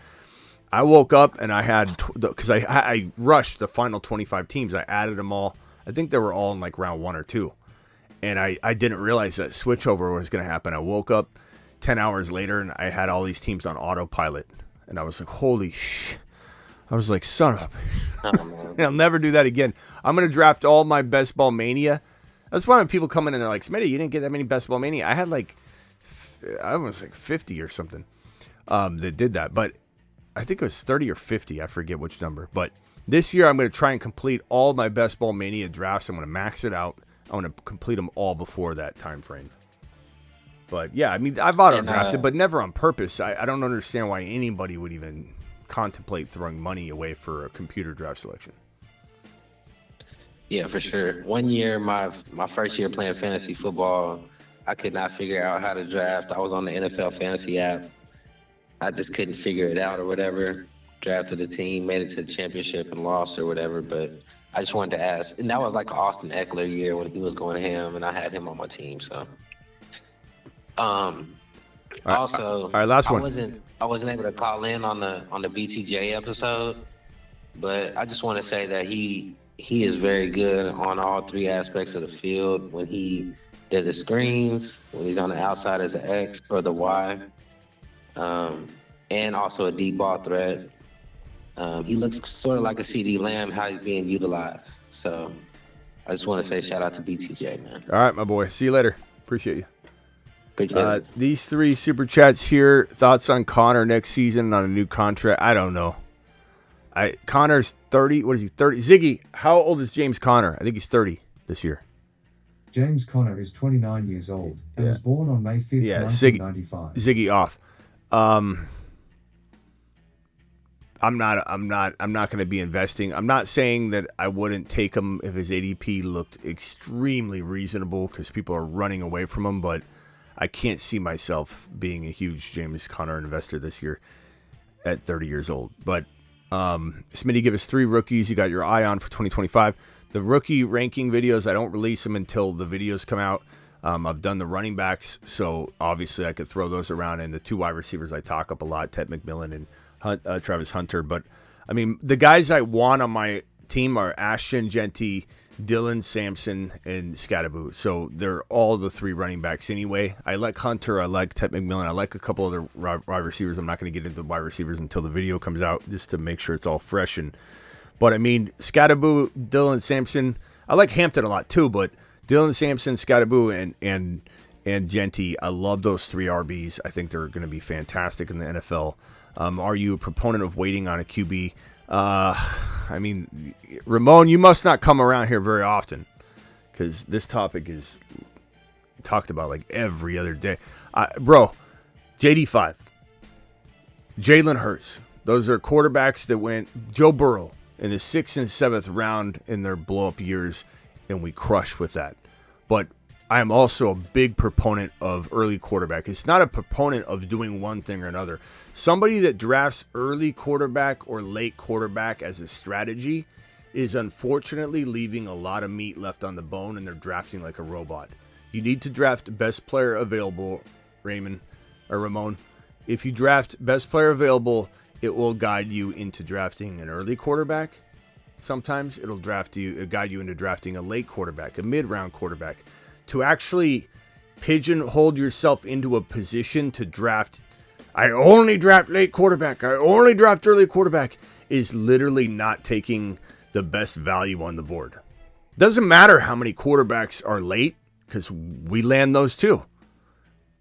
I woke up and I had, because I rushed the final 25 teams. I added them all. I think they were all in like round 1 or 2. And I didn't realize that switchover was going to happen. I woke up 10 hours later and I had all these teams on autopilot. And I was like, holy shit. I was like, son of a... I'll never do that again. I'm going to draft all my Best Ball Mania. That's why when people come in and they're like, Smitty, you didn't get that many Best Ball Mania. I had I was like 50 or something that did that. But I think it was 30 or 50. I forget which number. But this year I'm going to try and complete all my Best Ball Mania drafts. I'm going to max it out. I want to complete them all before that time frame. But yeah, I mean, I've auto-drafted, but never on purpose. I don't understand why anybody would even contemplate throwing money away for a computer draft selection. Yeah, for sure. One year, my first year playing fantasy football, I could not figure out how to draft. I was on the NFL fantasy app. I just couldn't figure it out or whatever. drafted a team, made it to the championship and lost or whatever. But I just wanted to ask, and that was like Austin Eckler year when he was going ham, and I had him on my team. So, also, all right, last one. I wasn't able to call in on the BTJ episode, but I just want to say that he is very good on all three aspects of the field. When he does the screens, when he's on the outside as an X or the Y, and also a deep ball threat. He looks sort of like a CD Lamb, how he's being utilized. So I just want to say shout out to BTJ, man. All right, my boy. See you later. Appreciate you. Appreciate it. These 3 super chats here. Thoughts on Connor next season on a new contract? I don't know. Connor's 30. What is he, 30? Ziggy, how old is James Conner? I think he's 30 this year. James Conner is 29 years old and was born on May 5th, 1995. Ziggy off. I'm not going to be investing. I'm not saying that I wouldn't take him if his ADP looked extremely reasonable because people are running away from him, but I can't see myself being a huge James Conner investor this year at 30 years old. But Smitty, give us 3 rookies you got your eye on for 2025. The rookie ranking videos, I don't release them until the videos come out. I've done the running backs, so obviously I could throw those around. And the 2 wide receivers I talk up a lot, Ted McMillan and Travis Hunter. But, I mean, the guys I want on my team are Ashton Genty, Dylan Sampson, and Scattaboo. So they're all the 3 running backs anyway. I like Hunter. I like Ted McMillan. I like a couple other wide receivers. I'm not going to get into the wide receivers until the video comes out just to make sure it's all fresh. But, I mean, Scattaboo, Dylan Sampson. I like Hampton a lot too, but Dylan Sampson, Scattaboo, and Genty, I love those 3 RBs. I think they're going to be fantastic in the NFL. Are you a proponent of waiting on a QB? I mean, Ramon, you must not come around here very often because this topic is talked about like every other day. Bro, JD5, Jalen Hurts. Those are quarterbacks that went Joe Burrow in the 6th and 7th round in their blow-up years, and we crushed with that. But I am also a big proponent of early quarterback. It's not a proponent of doing one thing or another. Somebody that drafts early quarterback or late quarterback as a strategy is unfortunately leaving a lot of meat left on the bone, and they're drafting like a robot. You need to draft best player available, Ramon. If you draft best player available, it will guide you into drafting an early quarterback. Sometimes it'll guide you into drafting a late quarterback, a mid-round quarterback. To actually pigeonhole yourself into a position to draft, I only draft late quarterback, I only draft early quarterback, is literally not taking the best value on the board. Doesn't matter how many quarterbacks are late, because we land those too.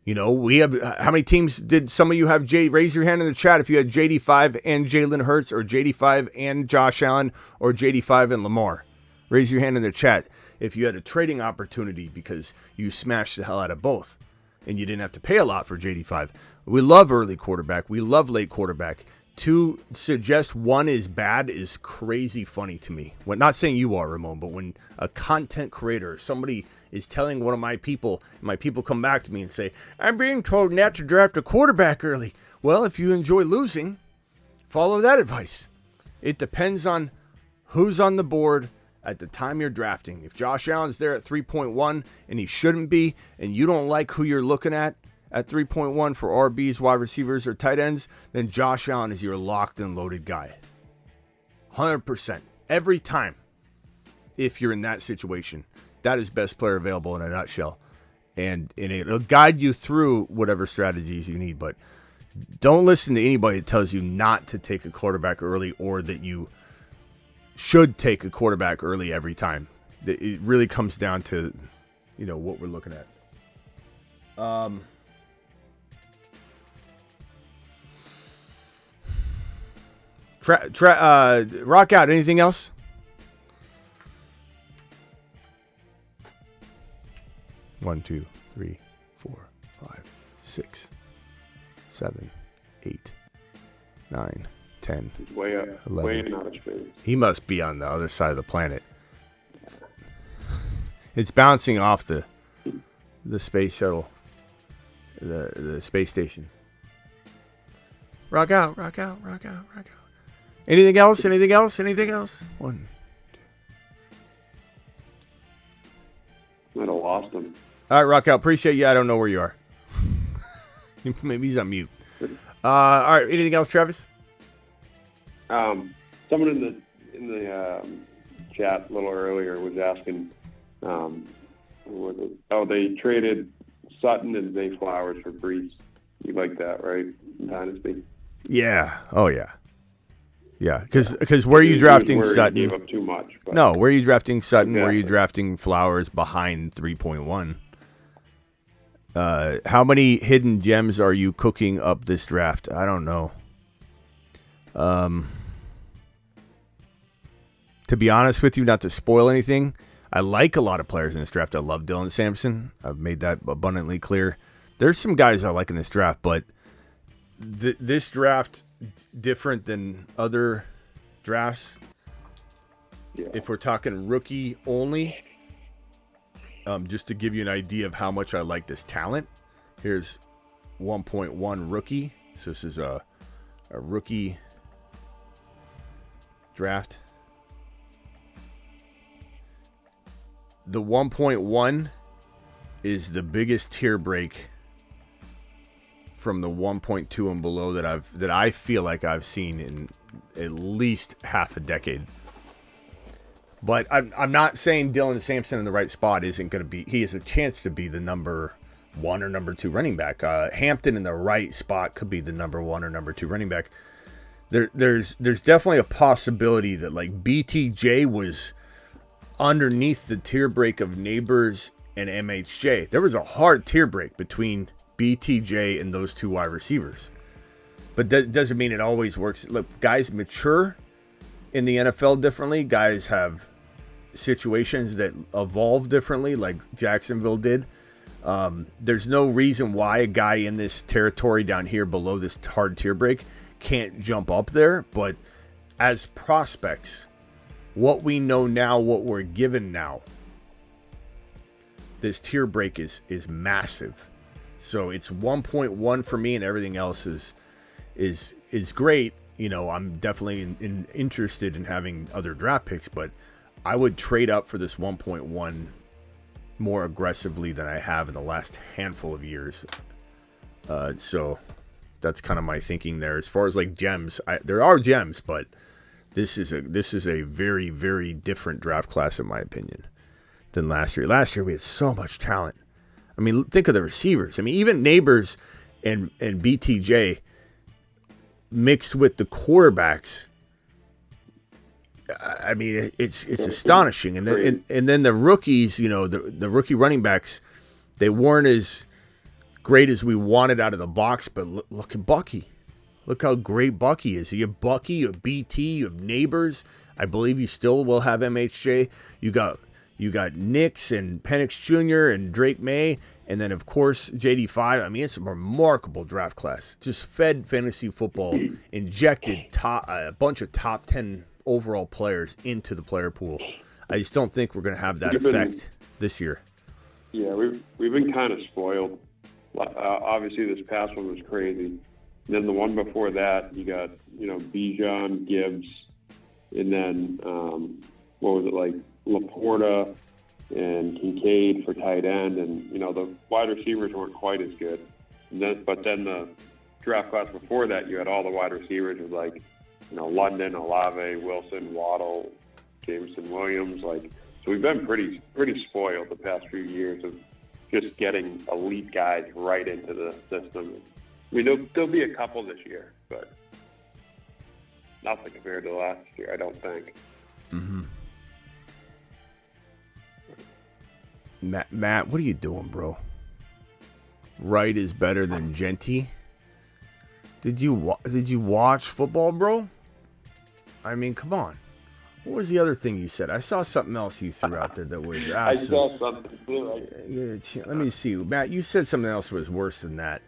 You know, we have, how many teams did some of you have? Raise your hand in the chat if you had JD5 and Jalen Hurts, or JD5 and Josh Allen, or JD5 and Lamar. Raise your hand in the chat if you had a trading opportunity because you smashed the hell out of both and you didn't have to pay a lot for JD5. We love early quarterback. We love late quarterback. To suggest one is bad is crazy funny to me. Well, not saying you are, Ramon, but when a content creator, somebody is telling one of my people, and my people come back to me and say, I'm being told not to draft a quarterback early. Well, if you enjoy losing, follow that advice. It depends on who's on the board at the time you're drafting. If Josh Allen's there at 3.1 and he shouldn't be, and you don't like who you're looking at 3.1 for RBs, wide receivers, or tight ends, then Josh Allen is your locked and loaded guy. 100%. Every time. If you're in that situation, that is best player available in a nutshell. And it'll guide you through whatever strategies you need. But don't listen to anybody that tells you not to take a quarterback early, or that you should take a quarterback early every time. It really comes down to, what we're looking at. Rock out. Anything else? One, 2, 3, 4, 5, 6, 7, 8, 9, 10. Way up. 11. Way out of space. He must be on the other side of the planet. It's bouncing off the space shuttle, the space station. Rock out, rock out, rock out, rock out. Anything else? Anything else? Anything else? One. Might have lost him. All right, Rockout. Appreciate you. I don't know where you are. Maybe he's on mute. All right. Anything else, Travis? Someone in the chat a little earlier was asking, they traded Sutton and Zay Flowers for Breece. You like that, right? Dynasty. Yeah. Oh yeah. Yeah. Because where are you drafting Sutton? He gave up too much. But no. Where are you drafting Sutton? Exactly. Where are you drafting Flowers behind 3.1? How many hidden gems are you cooking up this draft? I don't know. To be honest with you, not to spoil anything, I like a lot of players in this draft. I love Dylan Sampson. I've made that abundantly clear. There's some guys I like in this draft, but this draft, different than other drafts. Yeah. If we're talking rookie only, just to give you an idea of how much I like this talent, here's 1.1 rookie. So this is a rookie draft. The 1.1 is the biggest tier break from the 1.2 and below that I feel like I've seen in at least half a decade. But I'm not saying Dylan Sampson in the right spot isn't going to be. He has a chance to be the number 1 or number 2 running back. Hampton in the right spot could be the number 1 or number 2 running back. There's definitely a possibility that like BTJ was underneath the tier break of Neighbors and MHJ. There was a hard tier break between BTJ and those two wide receivers. But that doesn't mean it always works. Look, guys mature in the NFL differently. Guys have situations that evolve differently, like Jacksonville did. There's no reason why a guy in this territory down here below this hard tier break can't jump up there. But as prospects, what we know now, what we're given now, this tier break is massive. So it's 1.1 for me, and everything else is great. You know, I'm definitely interested in having other draft picks, but I would trade up for this 1.1 more aggressively than I have in the last handful of years. So that's kind of my thinking there. As far as like gems, there are gems, but this is a very, very different draft class in my opinion than last year. Last year we had so much talent. I mean, think of the receivers. I mean, even Neighbors and BTJ mixed with the quarterbacks. I mean, it's astonishing. And then the rookies, you know, the rookie running backs, they weren't as great as we wanted out of the box. But look at Bucky. Look how great Bucky is. You have Bucky, you have BT, you have Neighbors. I believe you still will have MHJ. You got Nix and Penix Jr. and Drake May. And then, of course, JD5. I mean, it's a remarkable draft class. Just fed fantasy football, injected a bunch of top 10 overall players into the player pool. I just don't think we're going to have that effect this year. Yeah, we've been kind of spoiled. Obviously, this past one was crazy. And then the one before that, you got, Bijan, Gibbs, and then, what was it, like Laporta and Kincaid for tight end. And, the wide receivers weren't quite as good. But then the draft class before that, you had all the wide receivers with, like, London, Olave, Wilson, Waddle, Jameson Williams. So we've been pretty spoiled the past few years of just getting elite guys right into the system. I mean, there'll be a couple this year, but nothing compared to last year, I don't think. Mm-hmm. Matt, what are you doing, bro? Wright is better than Genty. Did you watch football, bro? I mean, come on. What was the other thing you said? I saw something else you threw out there that was I saw something too. Let me see. Matt, you said something else was worse than that.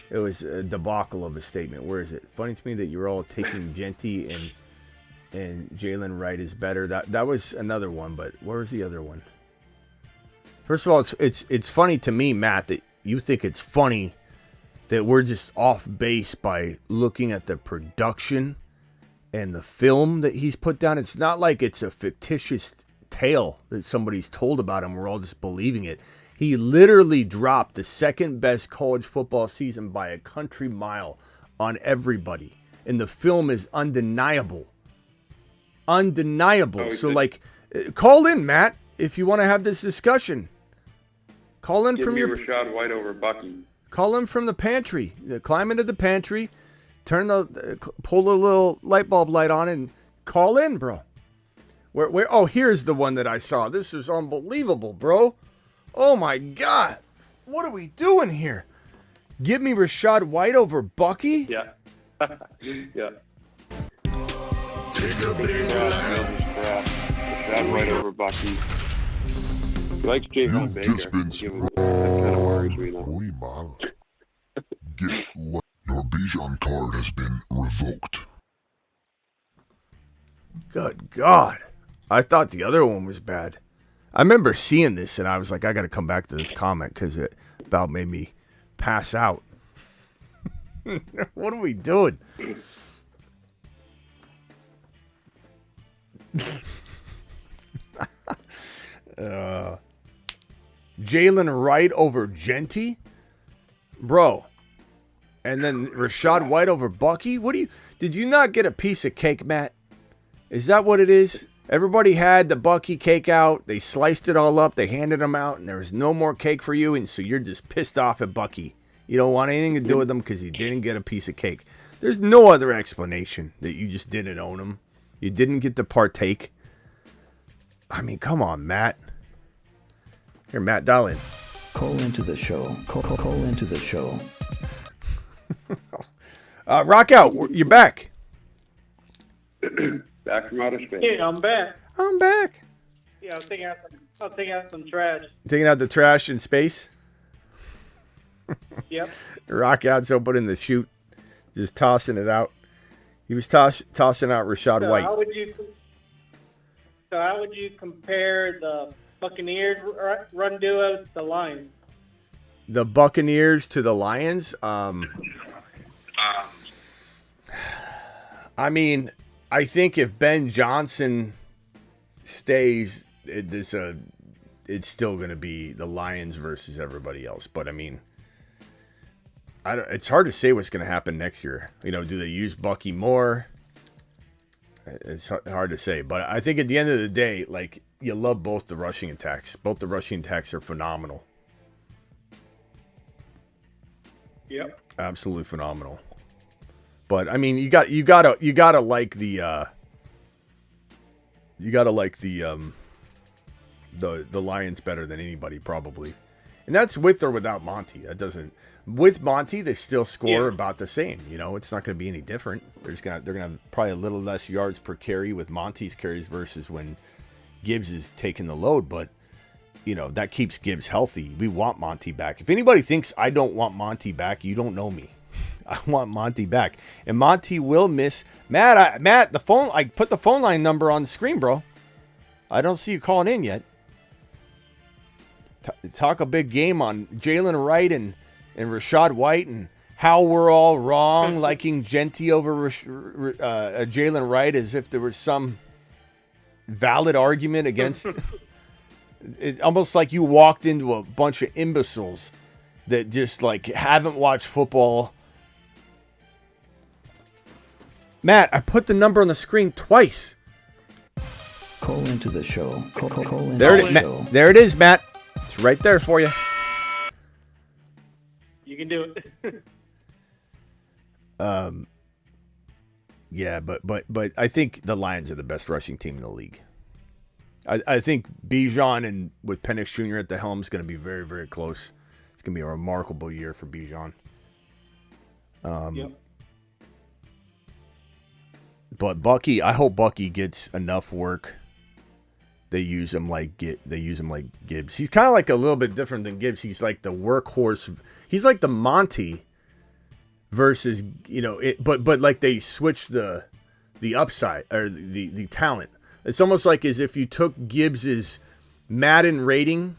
It was a debacle of a statement. Where is it? Funny to me that you're all taking Genty and Jalen Wright is better. That was another one, but where was the other one? First of all, it's funny to me, Matt, that you think it's funny that we're just off base by looking at the production and the film that he's put down, it's not like it's a fictitious tale that somebody's told about him. We're all just believing it. He literally dropped the second best college football season by a country mile on everybody. And the film is undeniable. Undeniable. Oh, So, call in, Matt, if you want to have this discussion. Call in Give from me your... Rashad White over Bucky. Call in from the pantry. Climb into the pantry, pull a little light bulb light on, and call in, bro. Where? Oh, here's the one that I saw. This is unbelievable, bro. Oh my God, what are we doing here? Give me Rashad White over Bucky? Yeah. Yeah. Take a big Rashad White over Bucky. He likes Javon Baker. That kind of worries me though. Your Bijan card has been revoked. Good God. I thought the other one was bad. I remember seeing this, and I was like, I got to come back to this comment because it about made me pass out. What are we doing? Jalen Wright over Genty? Bro. And then Rashad White over Bucky? Did you not get a piece of cake, Matt? Is that what it is? Everybody had the Bucky cake out. They sliced it all up. They handed them out, and there was no more cake for you, and so you're just pissed off at Bucky. You don't want anything to do with him because you didn't get a piece of cake. There's no other explanation that you just didn't own him. You didn't get to partake. I mean, come on, Matt. Here, Matt, dial in. Call into the show. Call into the show. Rock out. You're back. Back from outer space. Yeah, I'm back. I'm back. Yeah, I'm taking out some trash. Taking out the trash in space? Yep. Rock out's opening the chute. Just tossing it out. He was tossing out Rashad White. How would you compare the Buccaneers run duo to the Lions? The Buccaneers to the Lions? I mean, I think if Ben Johnson stays, it's still going to be the Lions versus everybody else. But I mean, it's hard to say what's going to happen next year. You know, do they use Bucky more? It's hard to say. But I think at the end of the day, like, you love both the rushing attacks. Both the rushing attacks are phenomenal. Yep. Absolutely phenomenal. But I mean, you gotta like the Lions better than anybody probably, and that's with or without Monty. That doesn't. With Monty, they still score about the same. You know, it's not going to be any different. They're gonna have probably a little less yards per carry with Monty's carries versus when Gibbs is taking the load. But you know, that keeps Gibbs healthy. We want Monty back. If anybody thinks I don't want Monty back, you don't know me. I want Monty back, and Monty will miss Matt. The phone. I put the phone line number on the screen, bro. I don't see you calling in yet. Talk a big game on Jalen Wright and Rashad White and how we're all wrong, liking Genty over Jalen Wright as if there was some valid argument against. It's almost like you walked into a bunch of imbeciles that just like haven't watched football. Matt, I put the number on the screen twice. Call into the show. Call into the show. There it is, Matt. It's right there for you. You can do it. Yeah, but I think the Lions are the best rushing team in the league. I think Bijan and with Penix Jr. at the helm is going to be very, very close. It's going to be a remarkable year for Bijan. Yep. But Bucky, I hope Bucky gets enough work. They use him like Gibbs. He's kind of like a little bit different than Gibbs. He's like the workhorse. He's like the Monty versus, you know, but like they switched the upside or the talent. It's almost like as if you took Gibbs's Madden rating,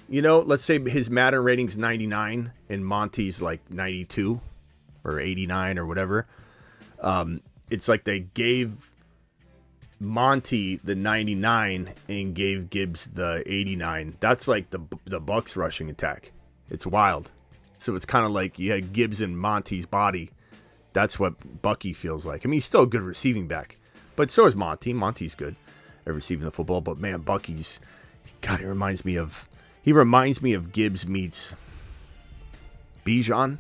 you know, let's say his Madden rating's 99 and Monty's like 92 or 89 or whatever. it's like they gave Monty the 99 and gave Gibbs the 89. That's like the Bucks rushing attack. It's wild. So it's kind of like you had Gibbs in Monty's body. That's what Bucky feels like. I mean, he's still a good receiving back, but so is Monty. Monty's good at receiving the football, but man, Bucky's, God, he reminds me of Gibbs meets Bijan.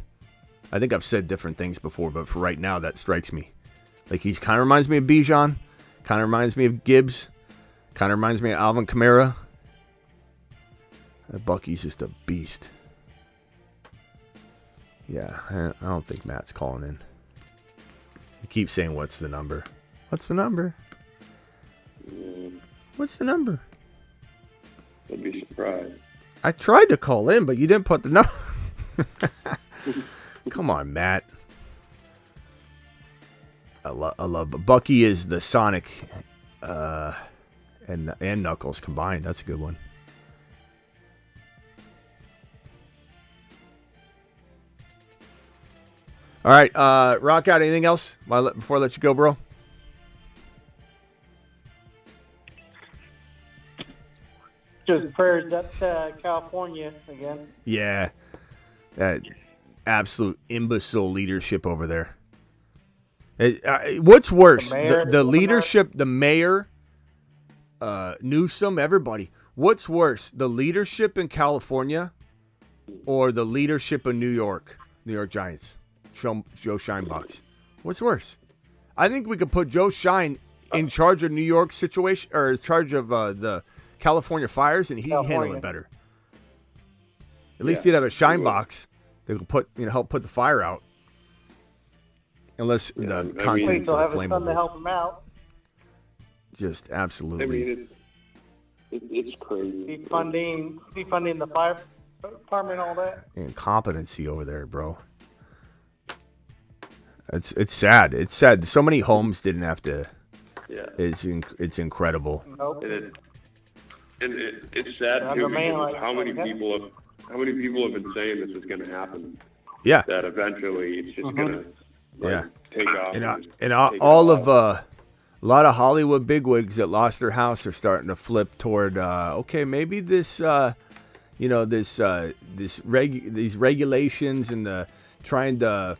I think I've said different things before, but for right now, that strikes me. Like, he's kind of reminds me of Bijan, kind of reminds me of Gibbs, kind of reminds me of Alvin Kamara. That Bucky's just a beast. Yeah, I don't think Matt's calling in. He keeps saying, what's the number? What's the number? What's the number? I'd be surprised. I tried to call in, but you didn't put the number. Come on, Matt. I love Bucky is the Sonic and Knuckles combined. That's a good one. All right, rock out. Anything else before I let you go, bro? Just prayers up to California again. Yeah, that absolute imbecile leadership over there. What's worse, the leadership, the mayor, Newsom, everybody. What's worse, the leadership in California or the leadership in New York Giants? Joe Scheinbox. What's worse? I think we could put Joe Schein in charge of New York situation, or in charge of the California fires, and he'd handle it better. At least he'd have a Scheinbox that could help put the fire out. Unless the contents are flammable. To help him out. Just absolutely. I mean, it's crazy. He's funding the fire department and all that. Incompetency over there, bro. It's sad. It's sad. So many homes didn't have to. Yeah. It's incredible. Nope. It's sad too, because how many people have been saying this is going to happen? Yeah. That eventually it's just going to take off. And all of a lot of Hollywood bigwigs that lost their house are starting to flip toward okay, maybe this these regulations and the trying to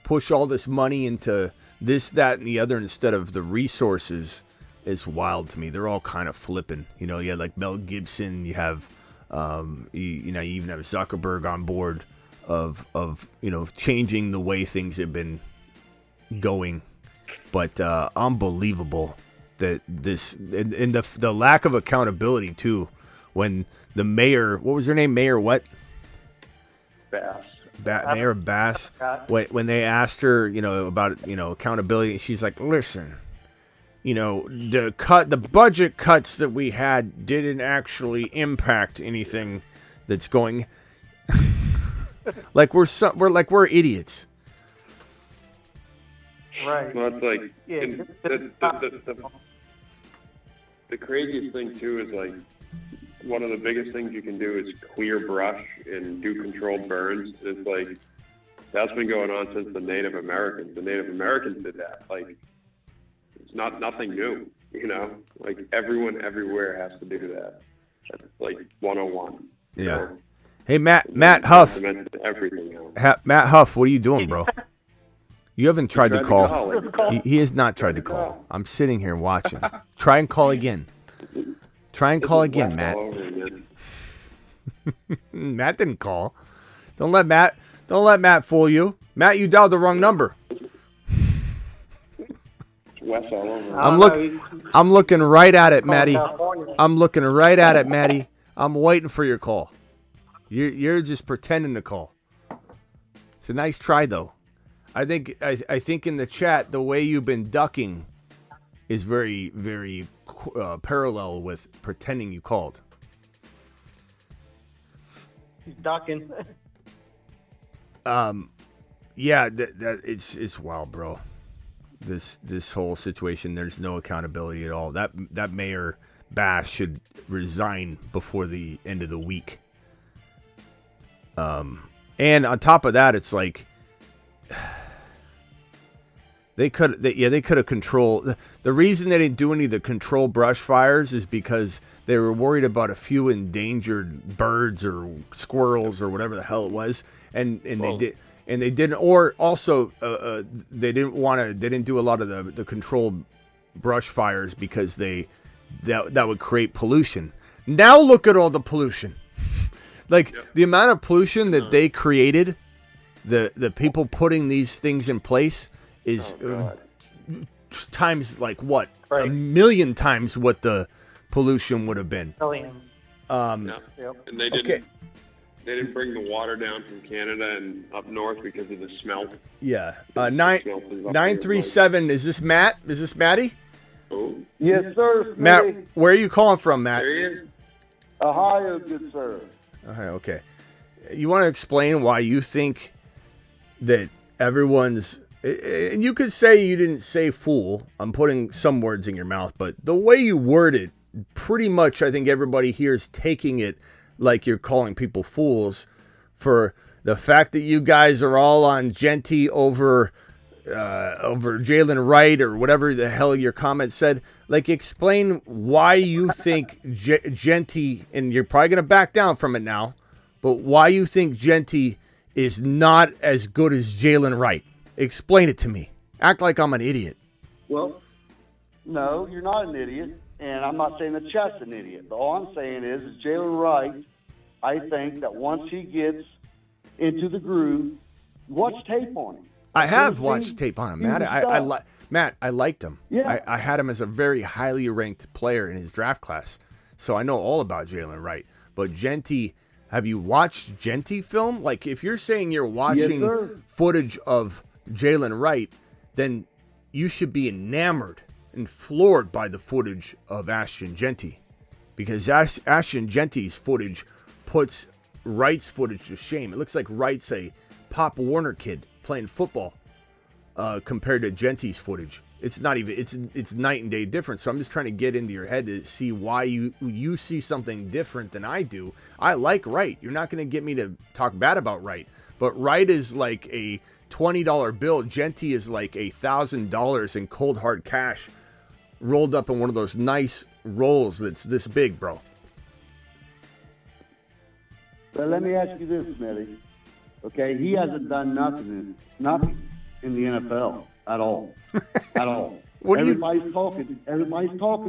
push all this money into this, that, and the other instead of the resources is wild to me. They're all kind of flipping. You had like Mel Gibson. You have, you even have Zuckerberg on board of changing the way things have been going. But unbelievable that this and the lack of accountability too. When the mayor, what was her name? Mayor what? Bass. Mayor Bass. When they asked her, about accountability, she's like, "Listen, the budget cuts that we had didn't actually impact anything that's going." Like we're idiots. Right. Well, it's like the craziest thing too is like one of the biggest things you can do is clear brush and do controlled burns. It's like that's been going on since the Native Americans. The Native Americans did that. Like it's nothing new. Like everyone everywhere has to do that. That's like 101. Yeah. So, hey Matt Huff. Everything else. Matt Huff, what are you doing, bro? You haven't tried to call. He has not tried to call. I'm sitting here watching. Try and call again. Try and call again, Matt. Matt didn't call. Don't let Matt fool you. Matt, you dialed the wrong number. West all over. I'm looking right at it, Matty. I'm looking right at it, Matty. I'm waiting for your call. You're just pretending to call. It's a nice try, though. I think in the chat, the way you've been ducking is very, very parallel with pretending you called. He's ducking. Yeah, that it's wild, bro. This whole situation, there's no accountability at all. That Mayor Bass should resign before the end of the week. And on top of that, it's like They could have controlled. The reason they didn't do any of the control brush fires is because they were worried about a few endangered birds or squirrels or whatever the hell it was, and they didn't. Or also, they didn't do a lot of the controlled brush fires because that would create pollution. Now look at all the pollution, the amount of pollution that they created, the people putting these things in place. Is times like what? Right. 1 million times what the pollution would have been. Millions. And they didn't bring the water down from Canada and up north because of the smelt. Yeah. 937. Is this Matt? Is this Matty? Oh. Yes, sir. Smitty. Matt, where are you calling from, Matt? There he is. Ohio, good sir. Okay. You want to explain why you think that everyone's... And you could say you didn't say fool. I'm putting some words in your mouth, but the way you word it, pretty much I think everybody here is taking it like you're calling people fools for the fact that you guys are all on Genty over Jalen Wright or whatever the hell your comment said. Like, explain why you think Genty, and you're probably going to back down from it now, but why you think Genty is not as good as Jalen Wright. Explain it to me. Act like I'm an idiot. Well, no, you're not an idiot, and I'm not saying that Chet's an idiot. But all I'm saying is Jalen Wright, I think that once he gets into the groove, watch tape on him. I have watched tape on him, Matt. I liked him. Yeah. I had him as a very highly ranked player in his draft class, so I know all about Jalen Wright. But Genty, have you watched Genty film? Like, if you're saying you're watching footage of Jalen Wright, then you should be enamored and floored by the footage of Ashton Genty, because Ashton Genty's footage puts Wright's footage to shame. It looks like Wright's a Pop Warner kid playing football compared to Genty's footage. It's not even. It's night and day difference. So I'm just trying to get into your head to see why you see something different than I do. I like Wright. You're not going to get me to talk bad about Wright, but Wright is like a $20 bill. Genty is like $1,000 in cold hard cash rolled up in one of those nice rolls that's this big, bro. But let me ask you this, Smitty. Okay, he hasn't done nothing in the NFL at all. At all. Everybody's talking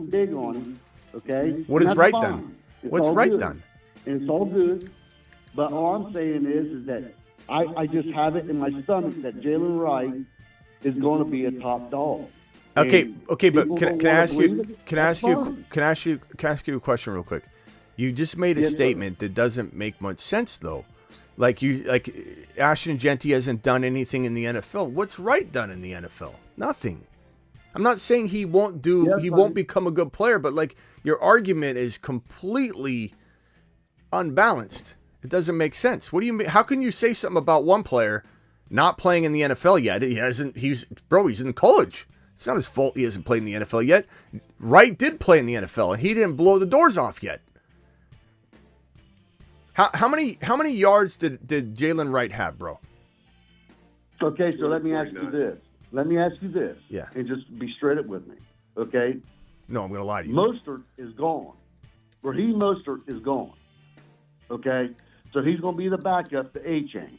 big on him. Okay. What is Wright done? What's Wright done? And it's all good. But all I'm saying is that I just have it in my stomach that Jalen Wright is going to be a top dog. Okay, but can I ask you a question real quick? You just made a statement that doesn't make much sense though. Like Ashton Genty hasn't done anything in the NFL. What's Wright done in the NFL? Nothing. I'm not saying he won't become a good player, but like your argument is completely unbalanced. It doesn't make sense. What do you mean? How can you say something about one player not playing in the NFL yet? He's in college. It's not his fault he hasn't played in the NFL yet. Wright did play in the NFL, and he didn't blow the doors off yet. How many yards did Jalen Wright have, bro? Okay, so let me ask you this. Yeah. And just be straight up with me. Okay? No, I'm going to lie to you. Mostert is gone. Raheem Mostert is gone. Okay? So he's going to be the backup to A-Chain.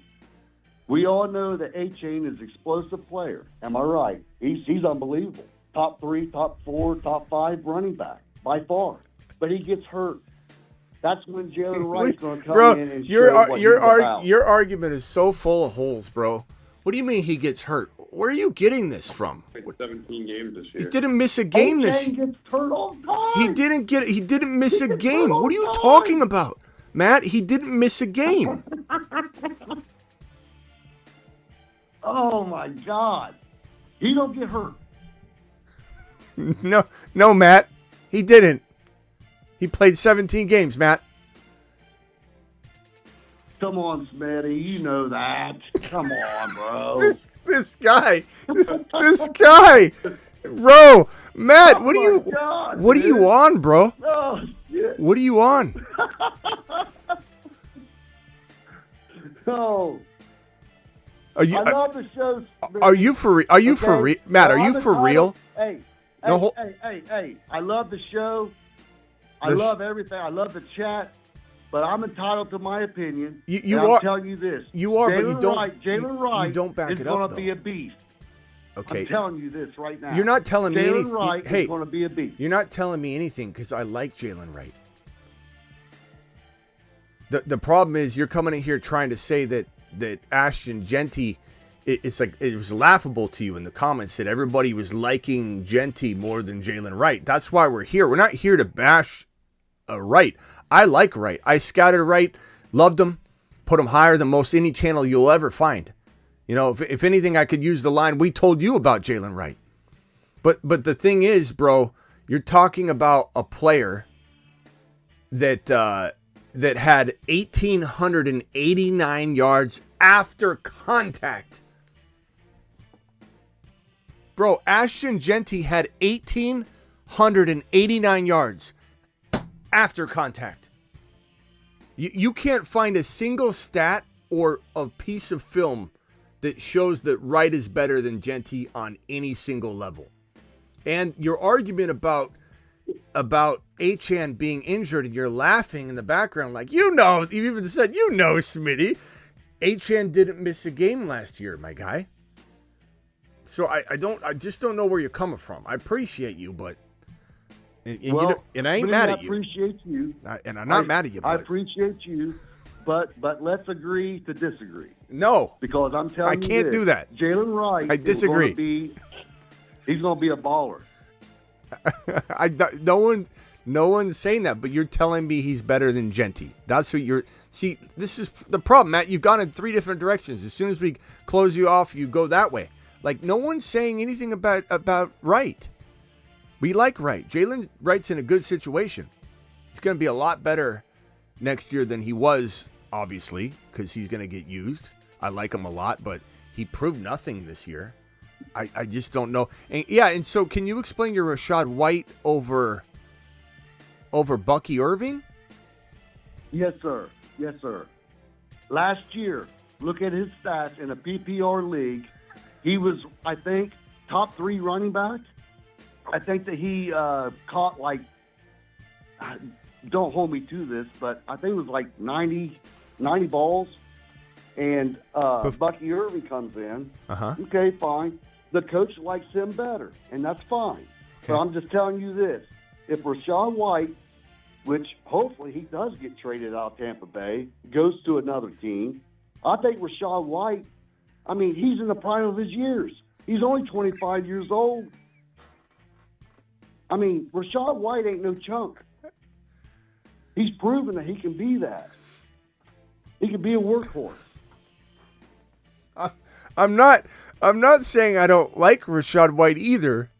We all know that A-Chain is an explosive player. Am I right? He's unbelievable. Top 3, top 4, top 5 running back by far. But he gets hurt. That's when Jalen Wright's going to come in and show what he's about. Your argument is so full of holes, bro. What do you mean he gets hurt? Where are you getting this from? 17 games this year. He didn't miss a game this year. Gets hurt all the time. He didn't miss a game. What are you talking about? Matt, he didn't miss a game. Oh, my God. He don't get hurt. No, Matt. He didn't. He played 17 games, Matt. Come on, Smitty. You know that. Come on, bro. This guy. Bro, Matt, what are you on, bro? Oh, shit. What are you on? Are you? I love the show. Are you for real? Are you for real, Matt? Are you for real? Hey, No, hey! I love the show. I love everything. I love the chat. But I'm entitled to my opinion. You and are. I'm telling you this. You are, but you don't. Jalen Wright you don't back is it up, going to be a beast. Okay. I'm telling you this right now. You're not telling me anything. Jalen Wright Hey, is going to be a beast. You're not telling me anything because I like Jalen Wright. The problem is you're coming in here trying to say that Ashton Genty, it's like it was laughable to you in the comments that everybody was liking Genty more than Jalen Wright. That's why we're here. We're not here to bash Wright. I like Wright. I scouted Wright, loved him, put him higher than most any channel you'll ever find. You know, if anything, I could use the line, we told you about Jalen Wright. But the thing is, bro, you're talking about a player that had 1,889 yards after contact. Bro, Ashton Genty had 1,889 yards after contact. You can't find a single stat or a piece of film that shows that Wright is better than Genty on any single level. And your argument about Achane being injured, and you're laughing in the background like, you even said, Smitty, Achane didn't miss a game last year, my guy. So I just don't know where you're coming from. I appreciate you, but and I ain't mad at you. I appreciate you. And I'm not mad at you. I appreciate you, but let's agree to disagree. No, because I'm telling you, I can't do that. Jalen Wright, I disagree. He's going to be a baller. No one's saying that, but you're telling me he's better than Genty. That's what you're. See, this is the problem, Matt. You've gone in three different directions. As soon as we close you off, you go that way. Like no one's saying anything about Wright. We like Wright. Jalen Wright's in a good situation. He's going to be a lot better next year than he was, obviously, because he's going to get used. I like him a lot, but he proved nothing this year. I just don't know. And so can you explain your Rachaad White over Bucky Irving? Yes, sir. Yes, sir. Last year, look at his stats in a PPR league. He was, I think, top 3 running back. I think that he caught don't hold me to this, but I think it was like 90 balls. And Bucky Irving comes in. Uh-huh. Okay, fine. The coach likes him better, and that's fine. Okay. But I'm just telling you this. If Rachaad White, which hopefully he does get traded out of Tampa Bay, goes to another team, I think Rachaad White, he's in the prime of his years. He's only 25 years old. Rachaad White ain't no chunk. He's proven that he can be that. He can be a workhorse. I'm not saying I don't like Rachaad White either.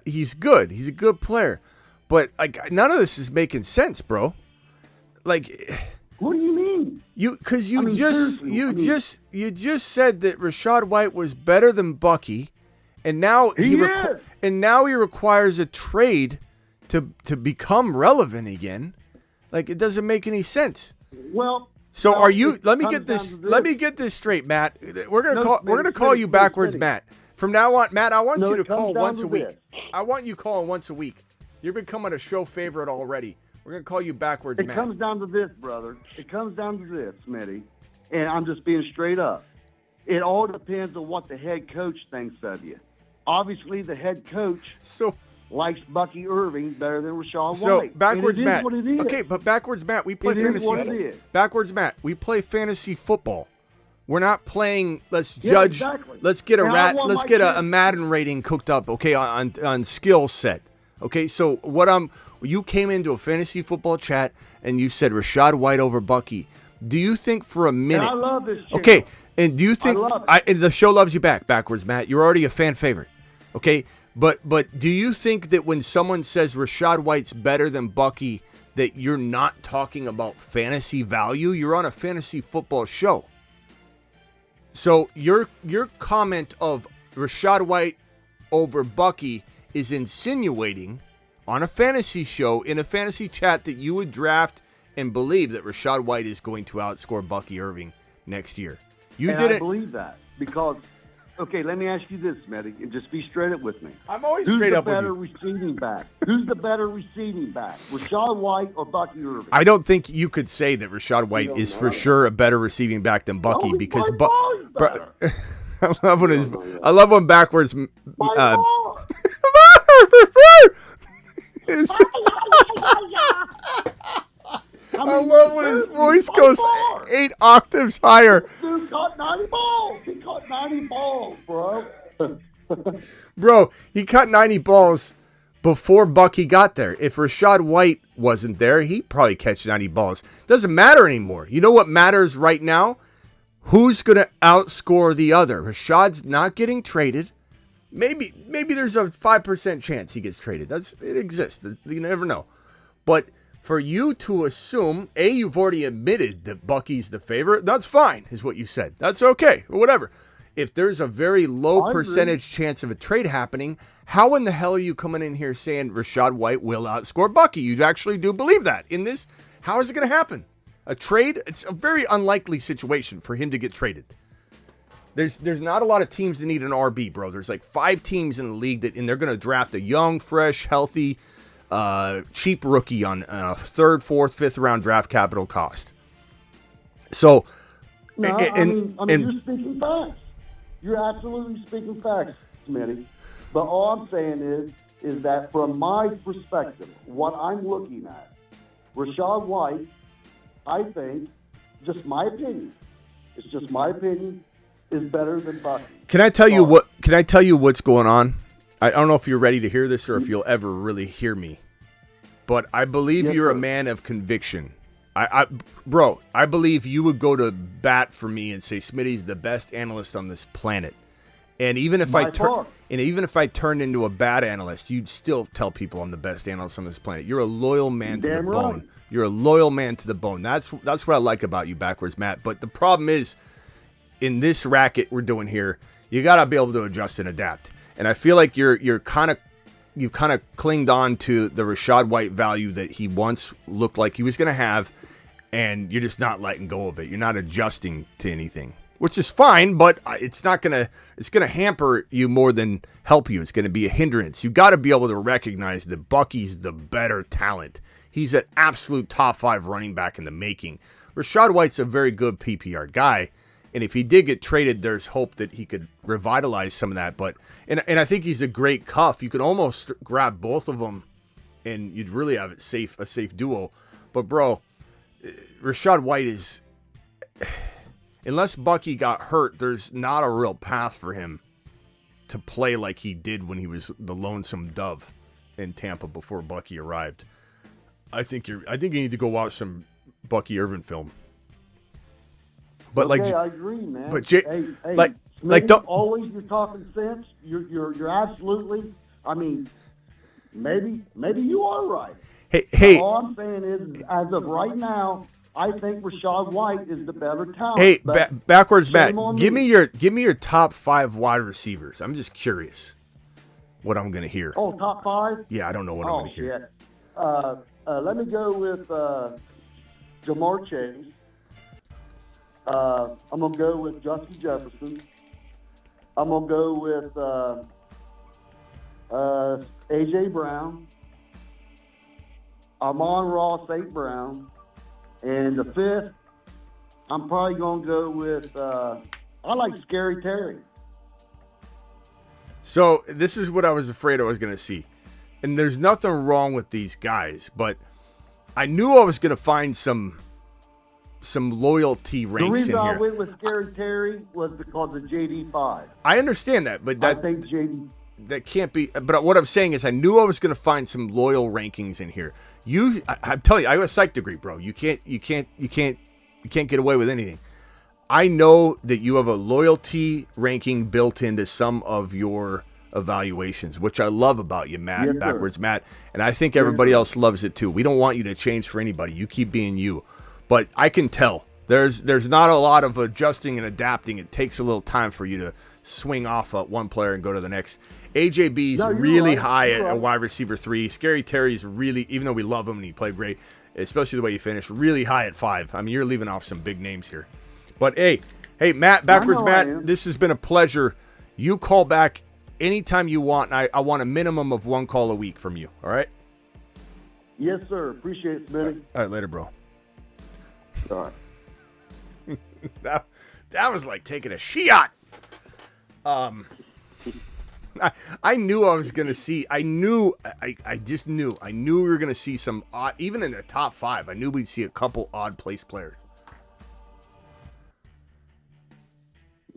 He's good. He's a good player. But none of this is making sense, bro. What do you mean? You just said that Rachaad White was better than Bucky, and now he requires a trade to become relevant relevant again. It doesn't make any sense. Well, so are you? Let me get this. Let me get this straight, Matt. We're gonna call you backwards, Matt. From now on, Matt, I want you to call once a week. I want you calling once a week. You're becoming a show favorite already. We're gonna call you backwards, Matt. It comes down to this, brother. It comes down to this, Smitty, and I'm just being straight up. It all depends on what the head coach thinks of you. Obviously, the head coach likes Bucky Irving better than Rachaad White. So backwards, and it is Matt. what it is. Okay, but backwards, Matt. We play fantasy. What it is. Backwards, Matt. We play fantasy football. We're not playing. Let's judge. Exactly. Let's get a Madden rating cooked up. Okay, on skill set. Okay, so you came into a fantasy football chat and you said Rachaad White over Bucky. Do you think for a minute? And I love this channel. Okay, and do you think and the show loves you backwards, Matt? You're already a fan favorite. Okay, but do you think that when someone says Rachaad White's better than Bucky, that you're not talking about fantasy value? You're on a fantasy football show. So your comment of Rachaad White over Bucky is insinuating on a fantasy show in a fantasy chat that you would draft and believe that Rachaad White is going to outscore Bucky Irving next year. I believe that because, okay, let me ask you this, Smitty, and just be straight up with me. I'm always straight up with you. Who's the better receiving back? Who's the better receiving back? Rachaad White or Bucky Irving? I don't think you could say that Rachaad White is for sure a better receiving back than Bucky because I love when backwards. I love when his voice goes 8 octaves higher. Dude caught 90 balls. He caught 90 balls, bro. Bro, he caught 90 balls before Bucky got there. If Rachaad White wasn't there, he'd probably catch 90 balls. Doesn't matter anymore. You know what matters right now? Who's going to outscore the other? Rashad's not getting traded. Maybe there's a 5% chance he gets traded. It exists. You never know. But for you to assume, you've already admitted that Bucky's the favorite. That's fine, is what you said. That's okay, or whatever. If there's a very low percentage chance of a trade happening, how in the hell are you coming in here saying Rachaad White will outscore Bucky? You actually do believe that in this? How is it going to happen? A trade? It's a very unlikely situation for him to get traded. There's not a lot of teams that need an RB, bro. There's like 5 teams in the league and they're going to draft a young, fresh, healthy, cheap rookie on a 3rd, 4th, 5th round draft capital cost. So, no, I mean, you're speaking facts. You're absolutely speaking facts, Smitty. But all I'm saying is that from my perspective, what I'm looking at, Rachaad White, I think, just my opinion, it's just my opinion, is better than Bucky. Can I tell you what's going on? I don't know if you're ready to hear this or if you'll ever really hear me. But I believe you're a man of conviction. Bro, I believe you would go to bat for me and say Smitty's the best analyst on this planet. And even if I turned into a bad analyst, you'd still tell people I'm the best analyst on this planet. You're a loyal man to the bone. You're a loyal man to the bone. That's what I like about you, backwards Matt. But the problem is, in this racket we're doing here, you got to be able to adjust and adapt. And I feel like you've kind of clinged on to the Rachaad White value that he once looked like he was going to have, and you're just not letting go of it. You're not adjusting to anything, which is fine, but it's going to hamper you more than help you. It's going to be a hindrance. You got to be able to recognize that Bucky's the better talent. He's an absolute top 5 running back in the making. Rachaad White's a very good PPR guy. And if he did get traded, there's hope that he could revitalize some of that. But and I think he's a great cuff. You could almost grab both of them, and you'd really have a safe duo. But bro, Rachaad White is, unless Bucky got hurt, there's not a real path for him to play like he did when he was the lonesome dove in Tampa before Bucky arrived. I think you need to go watch some Bucky Irvin film. But okay, I agree, man. But Smitty, don't always you're talking sense. You're absolutely. I mean, maybe you are right. Hey. All I'm saying is, as of right now, I think Rachaad White is the better talent. Hey, backwards, Matt. Give me your top 5 wide receivers. I'm just curious what I'm gonna hear. Oh, top 5? Yeah, I don't know what I'm gonna hear. Let me go with Jamar Chase. I'm going to go with Justin Jefferson. I'm going to go with A.J. Brown, Amon-Ra St. Brown, and the 5th, I'm probably going to go with, I like Scary Terry. So this is what I was afraid I was going to see. And there's nothing wrong with these guys, but I knew I was going to find some loyalty ranks in here. The reason I went with Scary Terry was because of JD5. I understand that, but I think JD... that can't be. But what I'm saying is, I knew I was going to find some loyal rankings in here. I'm telling you, I have a psych degree, bro. You can't get away with anything. I know that you have a loyalty ranking built into some of your evaluations, which I love about you, Matt, yes, backwards Matt, and I think everybody else loves it too. We don't want you to change for anybody. You keep being you. But I can tell there's not a lot of adjusting and adapting. It takes a little time for you to swing off one player and go to the next. AJB's really high at a wide receiver 3. Scary Terry's really, even though we love him and he played great, especially the way he finished, really high at 5. I mean, you're leaving off some big names here. But hey, Hey, Matt, backwards I know I Matt, am. this has been a pleasure. You call back anytime you want. And I want a minimum of 1 call a week from you. All right? Yes, sir. Appreciate it, Smitty. All right, later, bro. All right. That was like taking a shot. I knew I was going to see. I just knew. I knew we were going to see some odd, even in the top 5. I knew we'd see a couple odd place players.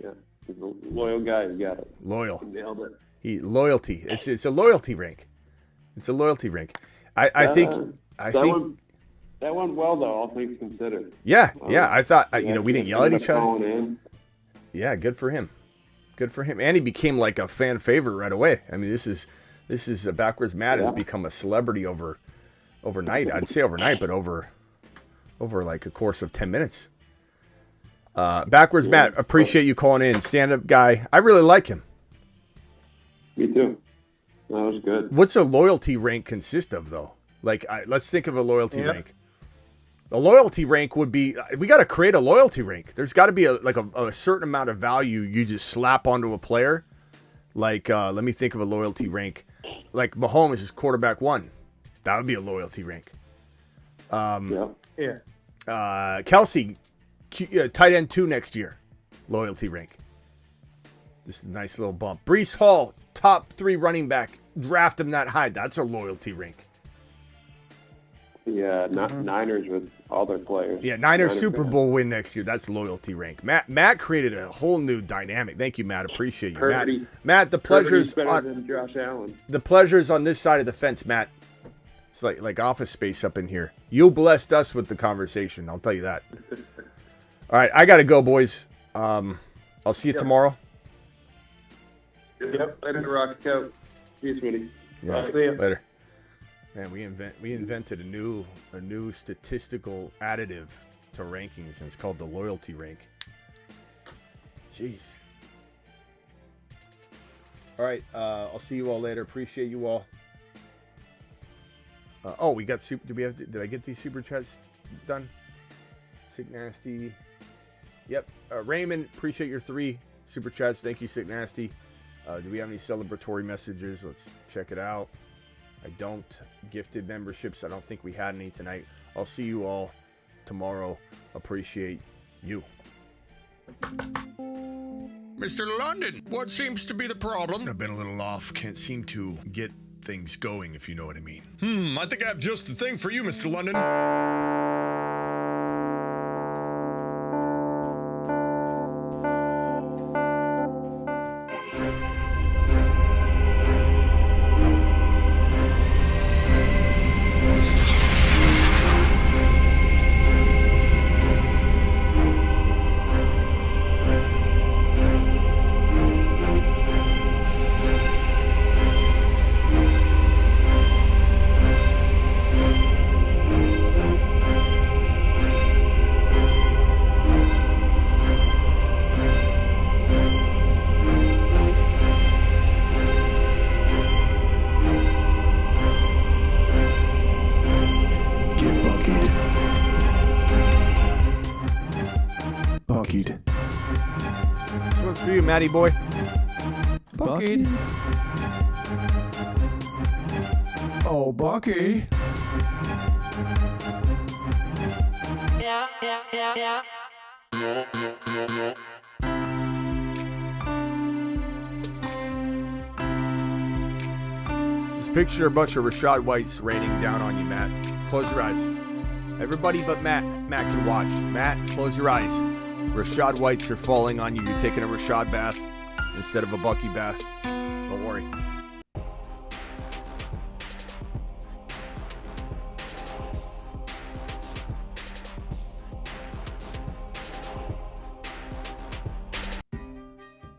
Yeah, he's a loyal guy. You got it. Loyal. Nailed it. Loyalty. It's a loyalty rank. It's a loyalty rank. I think that went well though, all things considered. Yeah. I thought we didn't yell at each other. In. Yeah, good for him. Good for him. And he became like a fan favorite right away. I mean, this is a backwards Matt has become a celebrity overnight. I'd say overnight, but over like a course of 10 minutes. Backwards Matt, appreciate you calling in. Stand-up guy. I really like him. Me too. That was good. What's a loyalty rank consist of, though? Like, let's think of a loyalty rank. A loyalty rank would be, we got to create a loyalty rank. There's got to be a certain amount of value you just slap onto a player. Like, let me think of a loyalty rank. Like Mahomes is quarterback 1. That would be a loyalty rank. Kelsey, tight end 2 next year. Loyalty rank. Just a nice little bump. Breece Hall, top 3 running back. Draft him that high. That's a loyalty rank. Yeah, Niners with all their players. Yeah, Niners Super Bowl win next year. That's loyalty rank. Matt created a whole new dynamic. Thank you, Matt. Appreciate you. Matt, the pleasure's better than Josh Allen. The pleasure's on this side of the fence, Matt. It's like office space up in here. You blessed us with the conversation. I'll tell you that. All right, I got to go, boys. I'll see you tomorrow. Yep, later, Rock Coat. See you, Smitty. Yeah, see you later. Man, we invented a new statistical additive to rankings, and it's called the loyalty rank. Jeez. All right, I'll see you all later. Appreciate you all. We got super. Did I get these super chats done? Sick Nasty. Yep. Raymond, appreciate your 3 super chats. Thank you, Sick Nasty. Do we have any celebratory messages? Let's check it out. I don't. Gifted memberships. I don't think we had any tonight. I'll see you all tomorrow. Appreciate you. Mr. London, what seems to be the problem? I've been a little off. Can't seem to get things going, if you know what I mean. I think I have just the thing for you, Mr. London. Matty boy. Bucky. Oh, Bucky. Yeah. Just picture a bunch of Rashad Whites raining down on you, Matt. Close your eyes. Everybody but Matt. Matt can watch. Matt, close your eyes. Rashad Whites are falling on you. You're taking a Rashad bath instead of a Bucky bath. Don't worry.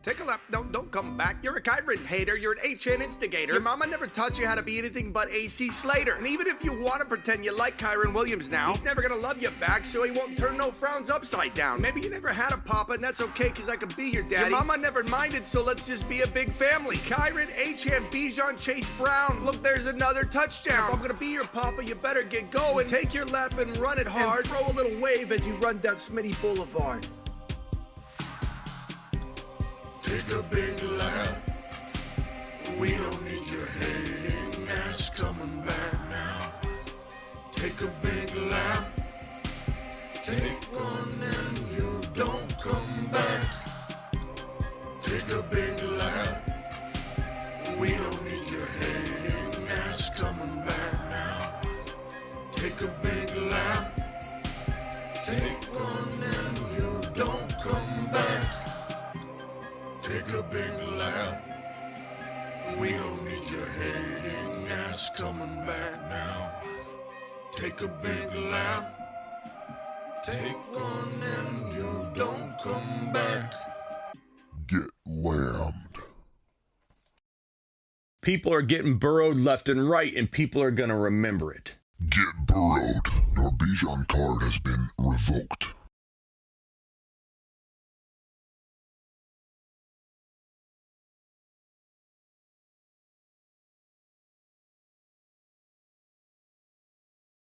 Take a lap. Don't come back. You're a Kyron hater. You're an HN instigator. Your mama never taught you how to be anything but AC Slater. And even if you want to pretend you like Kyron Williams now, he's never gonna love you back, so he won't turn no frowns upside down. Maybe you never had a papa, and that's okay, because I could be your daddy. Your mama never minded, so let's just be a big family. Kyron, HN, Bijan, Chase Brown. Look, there's another touchdown. If I'm gonna be your papa, you better get going. Take your lap and run it hard. And throw a little wave as you run down Smitty Boulevard. Take a big lap. We don't need your hating ass coming back now. Take a big lap. Take one and you don't come back. Take a big lap. We don't need your hating ass coming back now. Take a big lap. Take one and you don't come back. Take a big lap. We don't need your hating ass coming back now. Take a big lap. Take one and you don't come back. Get lambed. People are getting burrowed left and right, and people are going to remember it. Get burrowed. Your Bijan card has been revoked.